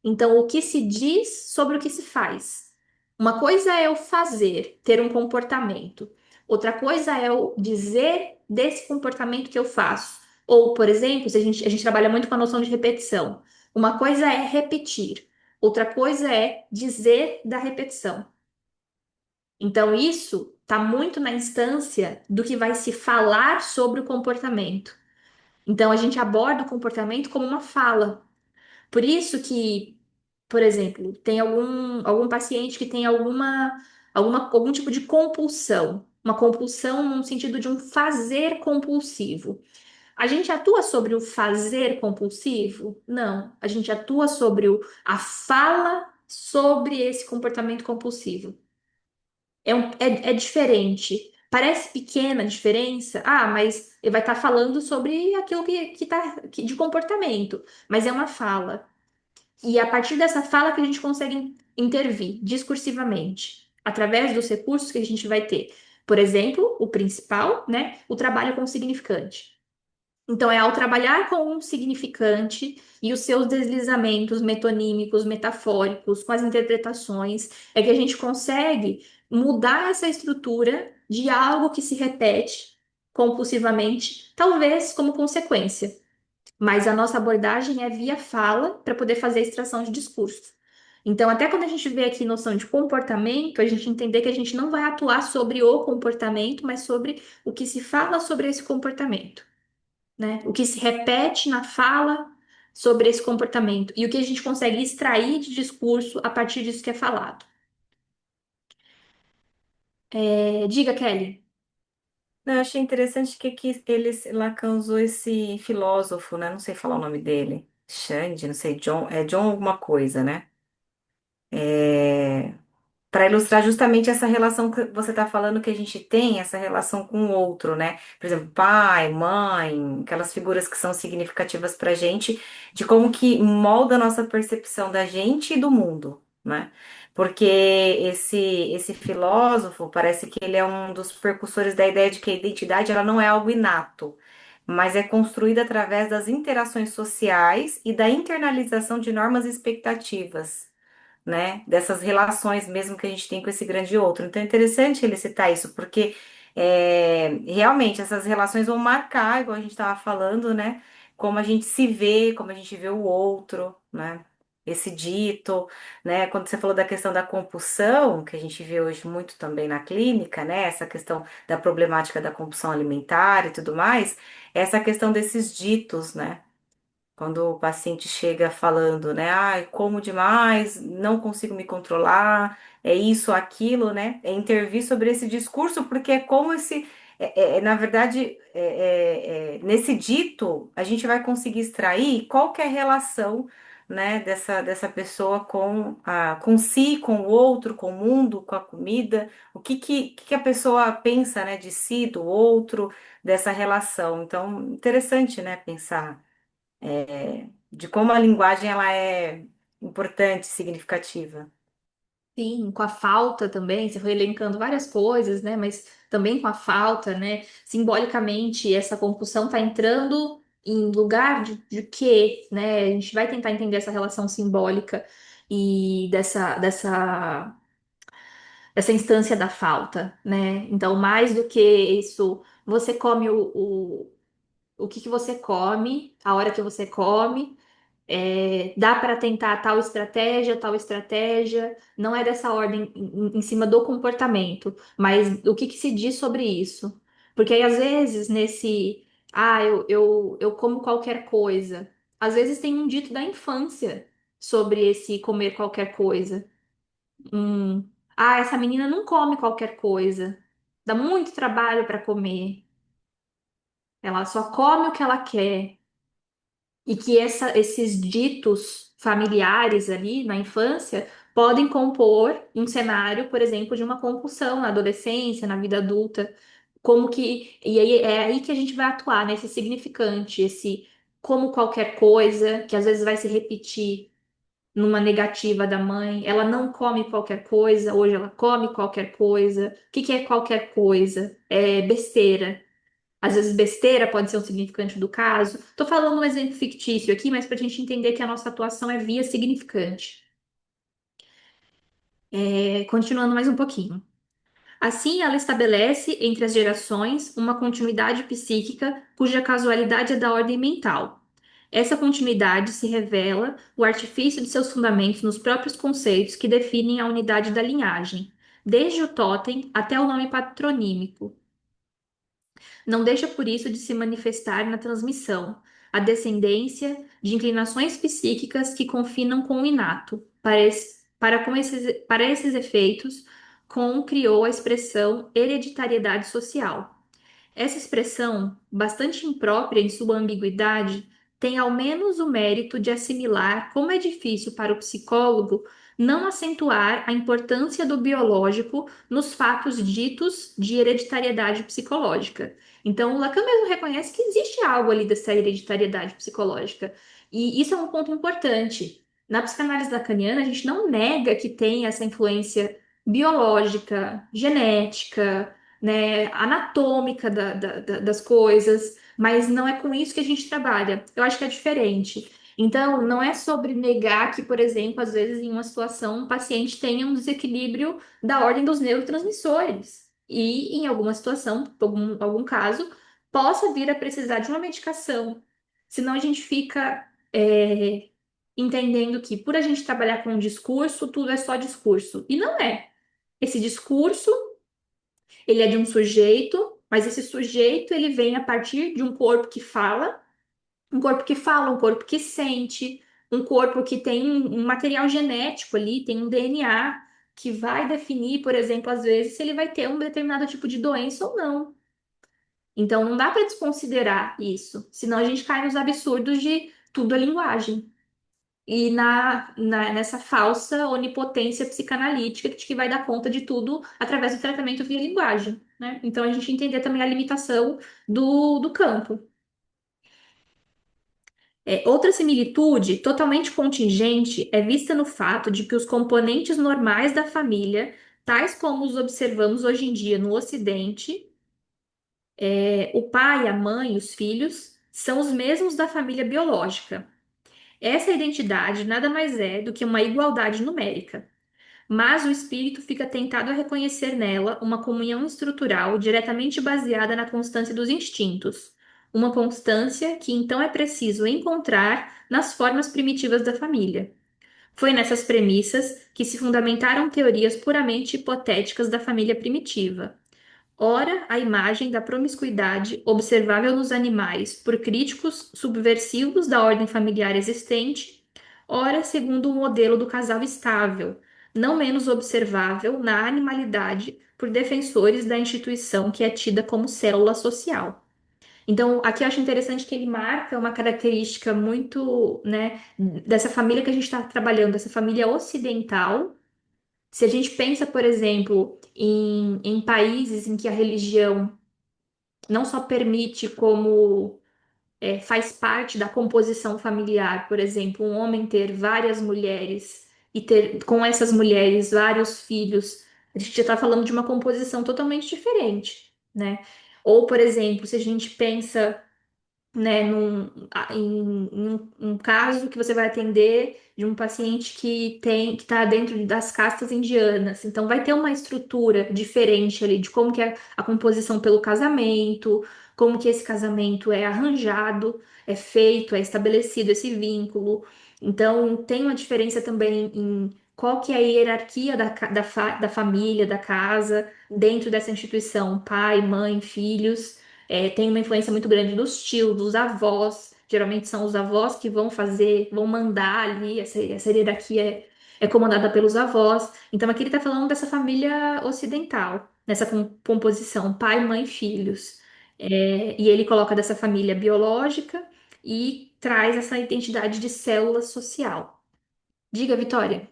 Então, o que se diz sobre o que se faz. Uma coisa é o fazer, ter um comportamento. Outra coisa é o dizer desse comportamento que eu faço. Ou, por exemplo, se a gente trabalha muito com a noção de repetição. Uma coisa é repetir, outra coisa é dizer da repetição. Então, isso está muito na instância do que vai se falar sobre o comportamento. Então, a gente aborda o comportamento como uma fala. Por isso que, por exemplo, tem algum paciente que tem algum tipo de compulsão. Uma compulsão no sentido de um fazer compulsivo. A gente atua sobre o fazer compulsivo? Não. A gente atua sobre a fala sobre esse comportamento compulsivo. É diferente. Parece pequena a diferença. Ah, mas ele vai estar falando sobre aquilo de comportamento. Mas é uma fala. E é a partir dessa fala que a gente consegue intervir discursivamente, através dos recursos que a gente vai ter. Por exemplo, o principal, né? O trabalho com o significante. Então, é ao trabalhar com um significante e os seus deslizamentos metonímicos, metafóricos, com as interpretações, é que a gente consegue mudar essa estrutura de algo que se repete compulsivamente, talvez como consequência. Mas a nossa abordagem é via fala para poder fazer a extração de discurso. Então, até quando a gente vê aqui noção de comportamento, a gente entender que a gente não vai atuar sobre o comportamento, mas sobre o que se fala sobre esse comportamento, né? O que se repete na fala sobre esse comportamento e o que a gente consegue extrair de discurso a partir disso que é falado. Diga, Kelly. Não, eu achei interessante que Lacan usou esse filósofo, né? Não sei falar o nome dele. Xande, não sei, John alguma coisa, né? Para ilustrar justamente essa relação que você está falando que a gente tem, essa relação com o outro, né? Por exemplo, pai, mãe, aquelas figuras que são significativas para a gente, de como que molda a nossa percepção da gente e do mundo, né? Porque esse filósofo parece que ele é um dos precursores da ideia de que a identidade ela não é algo inato, mas é construída através das interações sociais e da internalização de normas e expectativas, né? Dessas relações mesmo que a gente tem com esse grande outro. Então é interessante ele citar isso, porque realmente essas relações vão marcar, igual a gente estava falando, né? Como a gente se vê, como a gente vê o outro, né? Esse dito, né? Quando você falou da questão da compulsão, que a gente vê hoje muito também na clínica, né? Essa questão da problemática da compulsão alimentar e tudo mais, essa questão desses ditos, né? Quando o paciente chega falando, né? Ai, como demais, não consigo me controlar, é isso, aquilo, né? É intervir sobre esse discurso, porque é como esse. Na verdade, nesse dito, a gente vai conseguir extrair qual que é a relação né, dessa pessoa com si, com o outro, com o mundo, com a comida, o que a pessoa pensa, né, de si, do outro, dessa relação. Então, interessante, né, pensar de como a linguagem ela é importante, significativa. Sim, com a falta também, você foi elencando várias coisas, né? Mas também com a falta, né? Simbolicamente, essa compulsão está entrando em lugar de quê, né? A gente vai tentar entender essa relação simbólica e dessa instância da falta, né? Então, mais do que isso, você come o que que você come, a hora que você come. Dá para tentar tal estratégia, não é dessa ordem em cima do comportamento, mas o que que se diz sobre isso? Porque aí, às vezes, eu como qualquer coisa, às vezes tem um dito da infância sobre esse comer qualquer coisa. Essa menina não come qualquer coisa, dá muito trabalho para comer, ela só come o que ela quer. E que esses ditos familiares ali na infância podem compor um cenário, por exemplo, de uma compulsão na adolescência, na vida adulta. E aí é aí que a gente vai atuar nesse significante, esse como qualquer coisa, que às vezes vai se repetir numa negativa da mãe. Ela não come qualquer coisa, hoje ela come qualquer coisa. O que que é qualquer coisa? É besteira. Às vezes besteira pode ser um significante do caso. Estou falando um exemplo fictício aqui, mas para a gente entender que a nossa atuação é via significante. Continuando mais um pouquinho. Assim, ela estabelece entre as gerações uma continuidade psíquica cuja casualidade é da ordem mental. Essa continuidade se revela o artifício de seus fundamentos nos próprios conceitos que definem a unidade da linhagem, desde o totem até o nome patronímico. Não deixa por isso de se manifestar na transmissão, a descendência de inclinações psíquicas que confinam com o inato. Para esses efeitos, Kuhn criou a expressão hereditariedade social. Essa expressão, bastante imprópria em sua ambiguidade, tem ao menos o mérito de assimilar como é difícil para o psicólogo não acentuar a importância do biológico nos fatos ditos de hereditariedade psicológica. Então, o Lacan mesmo reconhece que existe algo ali dessa hereditariedade psicológica. E isso é um ponto importante. Na psicanálise lacaniana, a gente não nega que tem essa influência biológica, genética, né, anatômica das coisas, mas não é com isso que a gente trabalha. Eu acho que é diferente. Então, não é sobre negar que, por exemplo, às vezes em uma situação um paciente tenha um desequilíbrio da ordem dos neurotransmissores e, em alguma situação, algum caso, possa vir a precisar de uma medicação. Senão a gente fica entendendo que por a gente trabalhar com um discurso, tudo é só discurso. E não é. Esse discurso ele é de um sujeito, mas esse sujeito ele vem a partir de um corpo que fala, um corpo que sente, um corpo que tem um material genético ali, tem um DNA que vai definir, por exemplo, às vezes, se ele vai ter um determinado tipo de doença ou não. Então não dá para desconsiderar isso, senão a gente cai nos absurdos de tudo é linguagem e nessa falsa onipotência psicanalítica de que vai dar conta de tudo através do tratamento via linguagem, né? Então a gente entender também a limitação do campo. Outra similitude totalmente contingente é vista no fato de que os componentes normais da família, tais como os observamos hoje em dia no Ocidente, o pai, a mãe, os filhos, são os mesmos da família biológica. Essa identidade nada mais é do que uma igualdade numérica. Mas o espírito fica tentado a reconhecer nela uma comunhão estrutural diretamente baseada na constância dos instintos, uma constância que então é preciso encontrar nas formas primitivas da família. Foi nessas premissas que se fundamentaram teorias puramente hipotéticas da família primitiva. Ora, a imagem da promiscuidade observável nos animais por críticos subversivos da ordem familiar existente, ora, segundo o modelo do casal estável, não menos observável na animalidade por defensores da instituição que é tida como célula social. Então, aqui eu acho interessante que ele marca uma característica muito, né, dessa família que a gente está trabalhando, essa família ocidental. Se a gente pensa, por exemplo, em países em que a religião não só permite como faz parte da composição familiar, por exemplo, um homem ter várias mulheres e ter com essas mulheres vários filhos, a gente já está falando de uma composição totalmente diferente, né? Ou, por exemplo, se a gente pensa, né, em um caso que você vai atender de um paciente que está dentro das castas indianas. Então vai ter uma estrutura diferente ali de como que é a composição pelo casamento, como que esse casamento é arranjado, é feito, é estabelecido esse vínculo. Então tem uma diferença também em qual que é a hierarquia da família, da casa, dentro dessa instituição, pai, mãe, filhos. Tem uma influência muito grande dos tios, dos avós. Geralmente são os avós que vão fazer, vão mandar ali, essa hierarquia é comandada pelos avós. Então aqui ele está falando dessa família ocidental, nessa composição, pai, mãe, filhos. E ele coloca dessa família biológica e traz essa identidade de célula social. Diga, Vitória.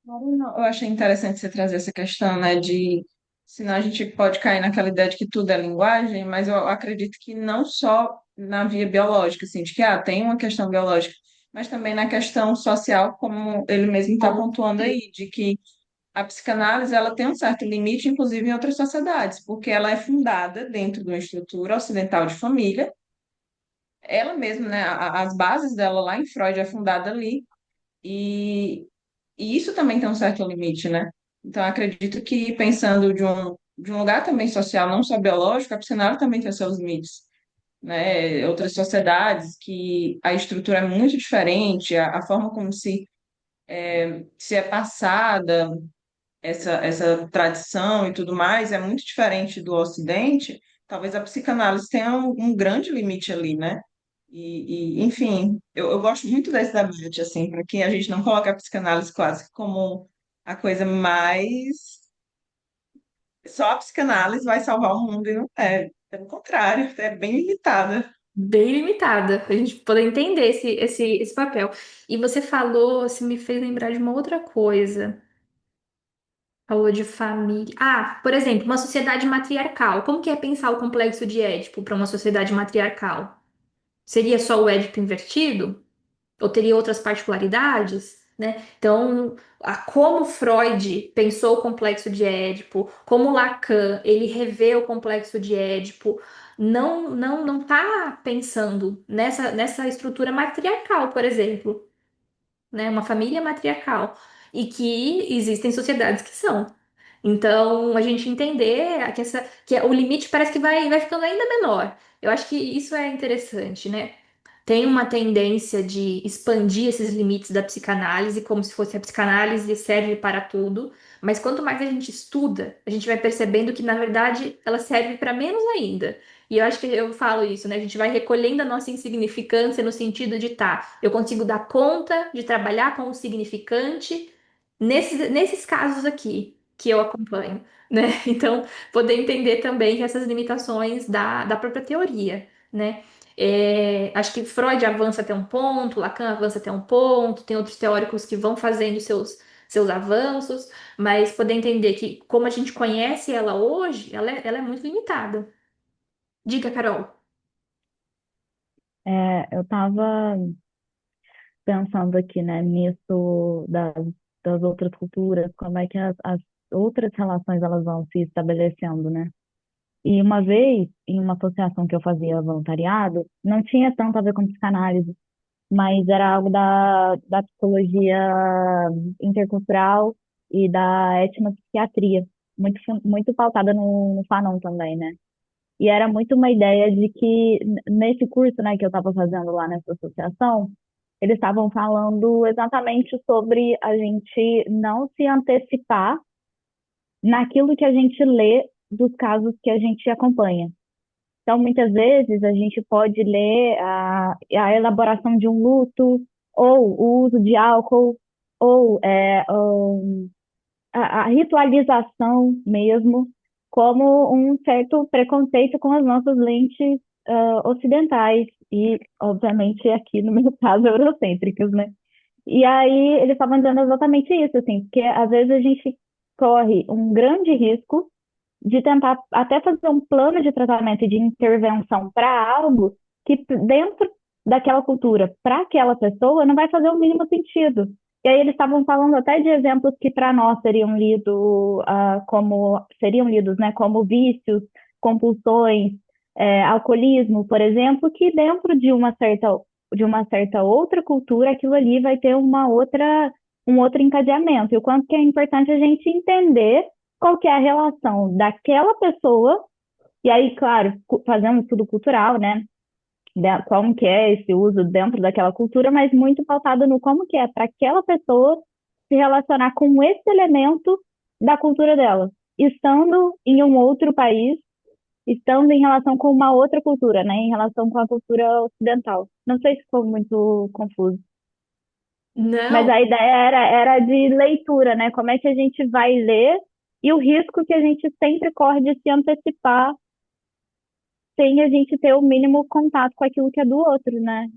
Eu achei interessante você trazer essa questão, né, de senão a gente pode cair naquela ideia de que tudo é linguagem, mas eu acredito que não só na via biológica, assim, de que tem uma questão biológica, mas também na questão social, como ele mesmo está pontuando aí, de que a psicanálise ela tem um certo limite, inclusive em outras sociedades, porque ela é fundada dentro de uma estrutura ocidental de família, ela mesma, né, as bases dela lá em Freud é fundada ali, e e isso também tem um certo limite, né? Então, acredito que pensando de um lugar também social, não só biológico, a psicanálise também tem os seus limites, né? Outras sociedades que a estrutura é muito diferente, a forma como se é passada essa tradição e tudo mais é muito diferente do Ocidente. Talvez a psicanálise tenha um grande limite ali, né? Enfim, eu gosto muito desse debate, assim, para que a gente não coloque a psicanálise clássica como a coisa mais. Só a psicanálise vai salvar o mundo e não é. Pelo contrário, é bem limitada. Bem limitada, para a gente poder entender esse papel. E você falou, você me fez lembrar de uma outra coisa. Falou de família. Ah, por exemplo, uma sociedade matriarcal. Como que é pensar o complexo de Édipo para uma sociedade matriarcal? Seria só o Édipo invertido? Ou teria outras particularidades? Né? Então, como Freud pensou o complexo de Édipo, como Lacan ele revê o complexo de Édipo, não está pensando nessa estrutura matriarcal, por exemplo, né? Uma família matriarcal. E que existem sociedades que são. Então, a gente entender que o limite parece que vai ficando ainda menor. Eu acho que isso é interessante, né? Tem uma tendência de expandir esses limites da psicanálise, como se fosse a psicanálise serve para tudo, mas quanto mais a gente estuda, a gente vai percebendo que, na verdade, ela serve para menos ainda. E eu acho que eu falo isso, né? A gente vai recolhendo a nossa insignificância no sentido de, tá, eu consigo dar conta de trabalhar com o significante nesses casos aqui que eu acompanho, né? Então, poder entender também essas limitações da própria teoria, né? Acho que Freud avança até um ponto, Lacan avança até um ponto, tem outros teóricos que vão fazendo seus avanços, mas poder entender que, como a gente conhece ela hoje, ela é muito limitada. Diga, Carol. Eu estava pensando aqui, né, nisso das outras culturas, como é que as outras relações elas vão se estabelecendo, né? E uma vez, em uma associação que eu fazia voluntariado, não tinha tanto a ver com psicanálise, mas era algo da psicologia intercultural e da etnopsiquiatria, muito pautada no Fanon também, né? E era muito uma ideia de que, nesse curso, né, que eu estava fazendo lá nessa associação, eles estavam falando exatamente sobre a gente não se antecipar naquilo que a gente lê dos casos que a gente acompanha. Então, muitas vezes, a gente pode ler a elaboração de um luto, ou o uso de álcool, ou a ritualização mesmo como um certo preconceito com as nossas lentes ocidentais e, obviamente, aqui no meu caso, eurocêntricas, né? E aí eles estavam dizendo exatamente isso, assim, porque às vezes a gente corre um grande risco de tentar até fazer um plano de tratamento e de intervenção para algo que dentro daquela cultura, para aquela pessoa, não vai fazer o mínimo sentido. E aí eles estavam falando até de exemplos que para nós seriam lidos, né, como vícios, compulsões, alcoolismo, por exemplo, que dentro de uma certa outra cultura, aquilo ali vai ter um outro encadeamento. E o quanto que é importante a gente entender qual que é a relação daquela pessoa, e aí, claro, fazendo um estudo cultural, né? Como que é esse uso dentro daquela cultura, mas muito pautado no como que é para aquela pessoa se relacionar com esse elemento da cultura dela, estando em um outro país, estando em relação com uma outra cultura, né? Em relação com a cultura ocidental. Não sei se ficou muito confuso. Mas Não, a ideia era de leitura, né? Como é que a gente vai ler e o risco que a gente sempre corre de se antecipar sem a gente ter o mínimo contato com aquilo que é do outro, né?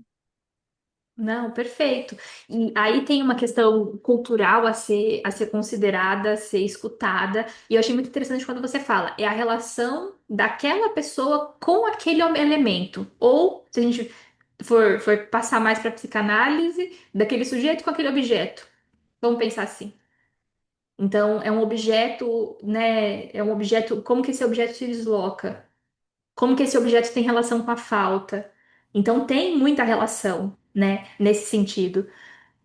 não, perfeito. E aí tem uma questão cultural a ser considerada, a ser escutada. E eu achei muito interessante quando você fala, é a relação daquela pessoa com aquele elemento. Ou, se a gente for passar mais para psicanálise, daquele sujeito com aquele objeto. Vamos pensar assim. Então, é um objeto, né? É um objeto, como que esse objeto se desloca? Como que esse objeto tem relação com a falta? Então, tem muita relação, né? Nesse sentido.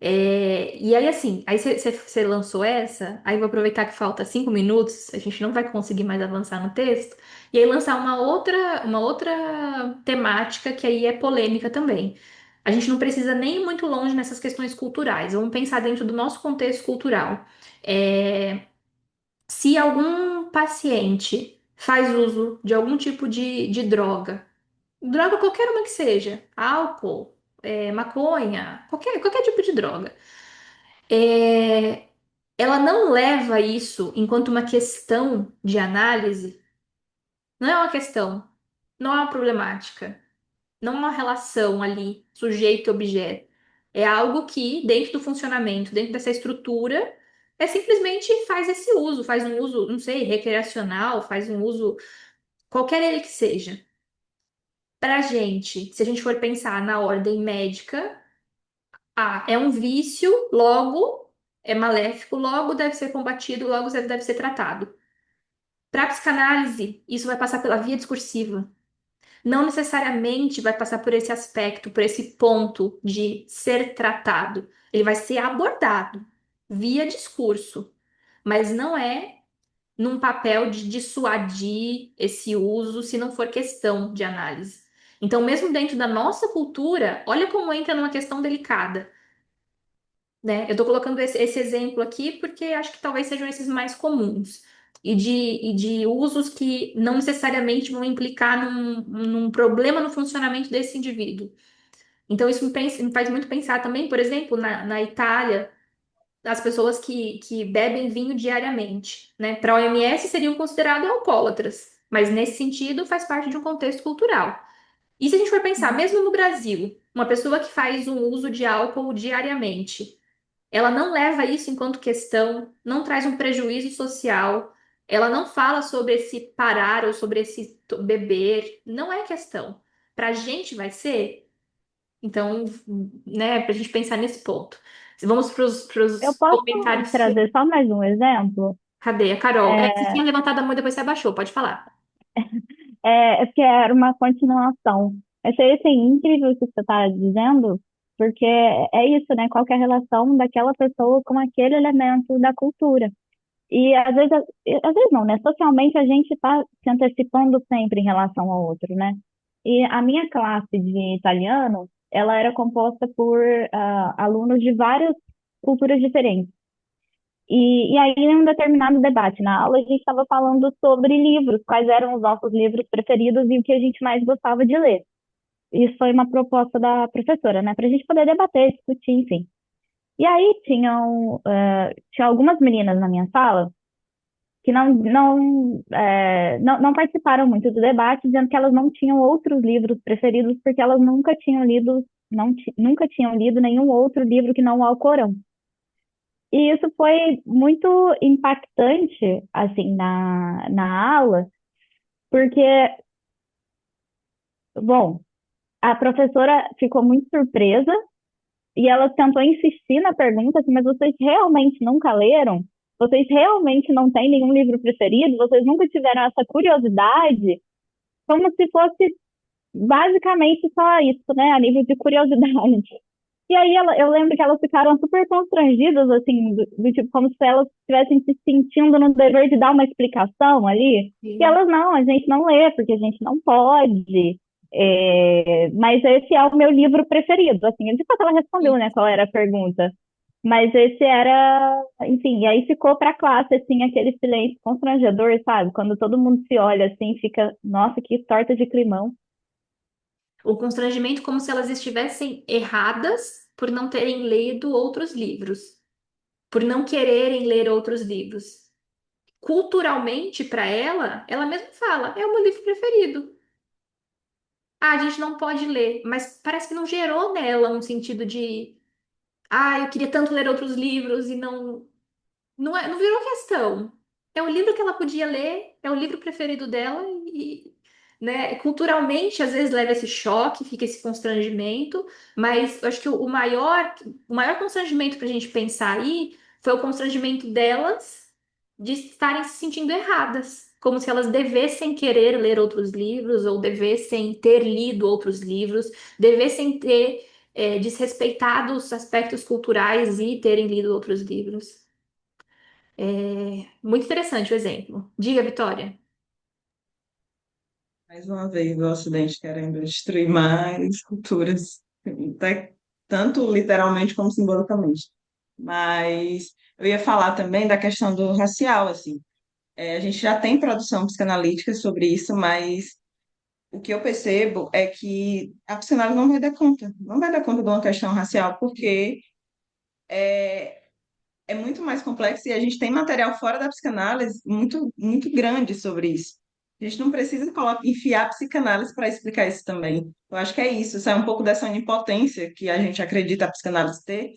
E aí, assim, aí você lançou essa, aí vou aproveitar que falta 5 minutos, a gente não vai conseguir mais avançar no texto, e aí lançar uma outra temática que aí é polêmica também. A gente não precisa nem ir muito longe nessas questões culturais, vamos pensar dentro do nosso contexto cultural. É, se algum paciente faz uso de algum tipo de droga, droga qualquer uma que seja, álcool, maconha, qualquer tipo de droga, é, ela não leva isso enquanto uma questão de análise, não é uma questão, não é uma problemática, não é uma relação ali, sujeito e objeto. É algo que, dentro do funcionamento, dentro dessa estrutura, simplesmente faz um uso, não sei, recreacional, faz um uso, qualquer ele que seja. Pra gente, se a gente for pensar na ordem médica, é um vício, logo é maléfico, logo deve ser combatido, logo deve ser tratado. Para a psicanálise, isso vai passar pela via discursiva. Não necessariamente vai passar por esse aspecto, por esse ponto de ser tratado. Ele vai ser abordado via discurso, mas não é num papel de dissuadir esse uso se não for questão de análise. Então, mesmo dentro da nossa cultura, olha como entra numa questão delicada, né? Eu estou colocando esse exemplo aqui porque acho que talvez sejam esses mais comuns. E de usos que não necessariamente vão implicar num problema no funcionamento desse indivíduo. Então, isso me faz muito pensar também, por exemplo, na Itália, as pessoas que bebem vinho diariamente, né? Para a OMS seriam considerados alcoólatras, mas nesse sentido faz parte de um contexto cultural. E se a gente for pensar, mesmo no Brasil, uma pessoa que faz um uso de álcool diariamente, ela não leva isso enquanto questão, não traz um prejuízo social, ela não fala sobre esse parar ou sobre esse beber, não é questão. Para a gente vai ser, então, né, para a gente pensar nesse ponto. Vamos para Eu os posso comentários. trazer só mais um exemplo? Cadê a Carol? Você É, tinha levantado a mão e depois você abaixou, pode falar. que era uma continuação. Achei assim, incrível o que você está dizendo, porque é isso, né? Qual que é a relação daquela pessoa com aquele elemento da cultura. E às vezes não, né? Socialmente a gente está se antecipando sempre em relação ao outro, né? E a minha classe de italiano, ela era composta por alunos de várias culturas diferentes. E aí, em um determinado debate na aula, a gente estava falando sobre livros, quais eram os nossos livros preferidos e o que a gente mais gostava de ler. Isso foi uma proposta da professora, né? Para a gente poder debater, discutir, enfim. E aí tinha algumas meninas na minha sala que não participaram muito do debate, dizendo que elas não tinham outros livros preferidos porque elas nunca tinham lido, nunca tinham lido nenhum outro livro que não o Alcorão. E isso foi muito impactante, assim, na aula, porque, bom, a professora ficou muito surpresa e ela tentou insistir na pergunta assim, mas vocês realmente nunca leram? Vocês realmente não têm nenhum livro preferido? Vocês nunca tiveram essa curiosidade? Como se fosse basicamente só isso, né? A nível de curiosidade. E aí eu lembro que elas ficaram super constrangidas, assim, do tipo, como se elas estivessem se sentindo no dever de dar uma explicação ali. E Sim. elas, não, a gente não lê, porque a gente não pode. Mas esse é o meu livro preferido. Assim, de fato ela respondeu, né, qual era a pergunta. Mas esse era, enfim, e aí ficou para a classe, assim, aquele silêncio constrangedor, sabe? Quando todo mundo se olha, assim, fica, nossa, que torta de climão. O constrangimento como se elas estivessem erradas por não terem lido outros livros, por não quererem ler outros livros. Culturalmente, para ela, ela mesma fala, é o meu livro preferido. Ah, a gente não pode ler, mas parece que não gerou nela um sentido de, ah, eu queria tanto ler outros livros e não virou questão. É o livro que ela podia ler, é o livro preferido dela e, né, culturalmente às vezes leva esse choque, fica esse constrangimento, mas eu acho que o maior constrangimento para a gente pensar aí foi o constrangimento delas de estarem se sentindo erradas, como se elas devessem querer ler outros livros ou devessem ter lido outros livros, devessem ter desrespeitado os aspectos culturais e terem lido outros livros. Muito interessante o exemplo. Diga, Vitória. Mais uma vez, o Ocidente querendo destruir mais culturas, tanto literalmente como simbolicamente. Mas eu ia falar também da questão do racial, assim. A gente já tem produção psicanalítica sobre isso, mas o que eu percebo é que a psicanálise não vai dar conta, não vai dar conta de uma questão racial, porque é muito mais complexo e a gente tem material fora da psicanálise muito, muito grande sobre isso. A gente não precisa enfiar a psicanálise para explicar isso também. Eu acho que é isso, sai um pouco dessa onipotência que a gente acredita a psicanálise ter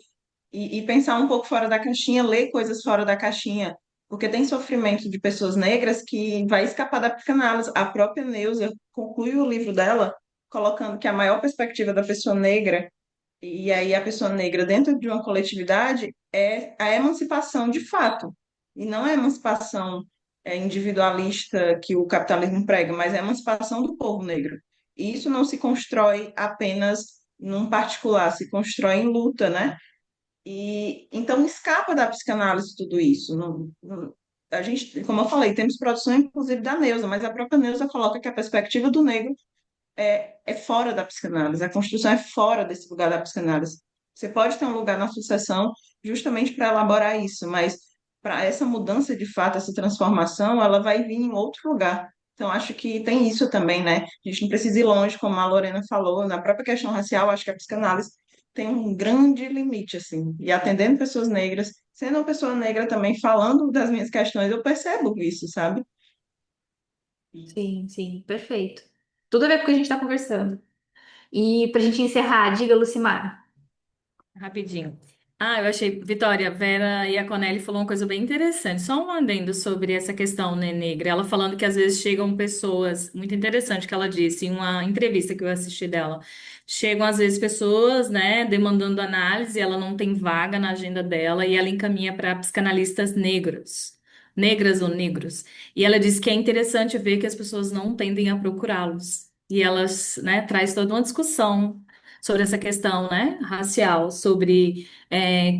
e pensar um pouco fora da caixinha, ler coisas fora da caixinha, porque tem sofrimento de pessoas negras que vai escapar da psicanálise. A própria Neuza conclui o livro dela colocando que a maior perspectiva da pessoa negra e aí a pessoa negra dentro de uma coletividade é a emancipação de fato. E não é a emancipação individualista que o capitalismo prega, mas é a emancipação do povo negro. E isso não se constrói apenas num particular, se constrói em luta, né? E então escapa da psicanálise tudo isso. A gente, como eu falei, temos produção inclusive da Neuza, mas a própria Neuza coloca que a perspectiva do negro é fora da psicanálise, a construção é fora desse lugar da psicanálise. Você pode ter um lugar na sucessão justamente para elaborar isso, mas para essa mudança de fato, essa transformação, ela vai vir em outro lugar. Então, acho que tem isso também, né? A gente não precisa ir longe, como a Lorena falou, na própria questão racial, acho que a psicanálise tem um grande limite, assim, e atendendo pessoas negras, sendo uma pessoa negra também, falando das minhas questões, eu percebo isso, sabe? Sim, sim, perfeito. Tudo a ver com o que a gente está conversando. E para a gente encerrar, diga, Lucimar. Rapidinho. Ah, eu achei, Vitória, Vera Iaconelli falou uma coisa bem interessante. Só um adendo sobre essa questão, né, negra. Ela falando que às vezes chegam pessoas, muito interessante que ela disse em uma entrevista que eu assisti dela. Chegam às vezes pessoas, né, demandando análise, ela não tem vaga na agenda dela e ela encaminha para psicanalistas negros. Negras ou negros. E ela disse que é interessante ver que as pessoas não tendem a procurá-los. E elas, né, traz toda uma discussão sobre essa questão, né, racial, sobre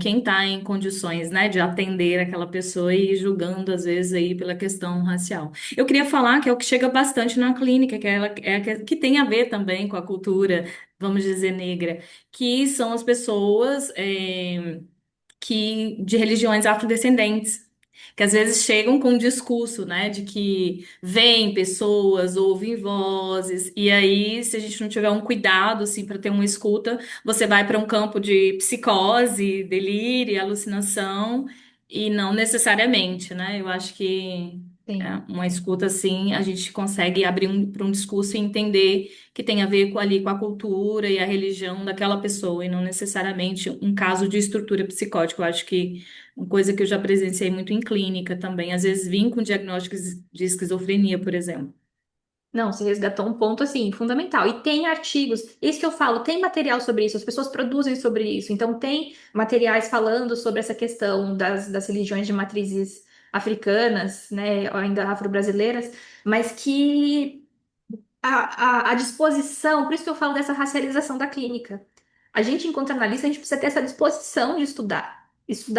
quem está em condições, né, de atender aquela pessoa e julgando às vezes aí pela questão racial. Eu queria falar que é o que chega bastante na clínica, que tem a ver também com a cultura, vamos dizer, negra, que são as pessoas que de religiões afrodescendentes, que às vezes chegam com um discurso, né, de que vêm pessoas, ouvem vozes, e aí, se a gente não tiver um cuidado, assim, para ter uma escuta, você vai para um campo de psicose, delírio, alucinação, E não necessariamente, né? Eu acho que Sim. uma escuta assim, a gente consegue abrir para um discurso e entender que tem a ver com a cultura e a religião daquela pessoa, e não necessariamente um caso de estrutura psicótica. Eu acho que uma coisa que eu já presenciei muito em clínica também, às vezes vim com diagnósticos de esquizofrenia, por exemplo. Não, você resgatou um ponto assim fundamental. E tem artigos, isso que eu falo, tem material sobre isso, as pessoas produzem sobre isso. Então, tem materiais falando sobre essa questão das religiões de matrizes africanas, né, ou ainda afro-brasileiras, mas que a disposição, por isso que eu falo dessa racialização da clínica. A gente, enquanto analista, a gente precisa ter essa disposição de estudar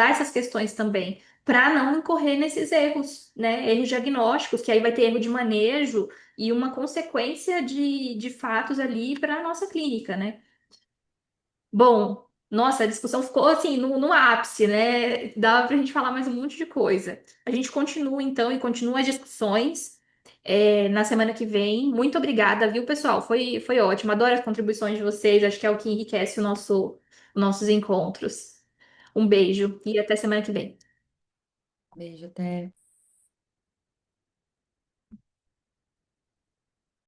essas questões também, para não incorrer nesses erros, né? Erros diagnósticos, que aí vai ter erro de manejo e uma consequência de fatos ali para a nossa clínica, né? Bom, nossa, a discussão ficou assim no ápice, né? Dava para a gente falar mais um monte de coisa. A gente continua então e continua as discussões na semana que vem. Muito obrigada, viu, pessoal? Foi ótimo. Adoro as contribuições de vocês. Acho que é o que enriquece os nossos encontros. Um beijo e até semana que vem. Beijo, até.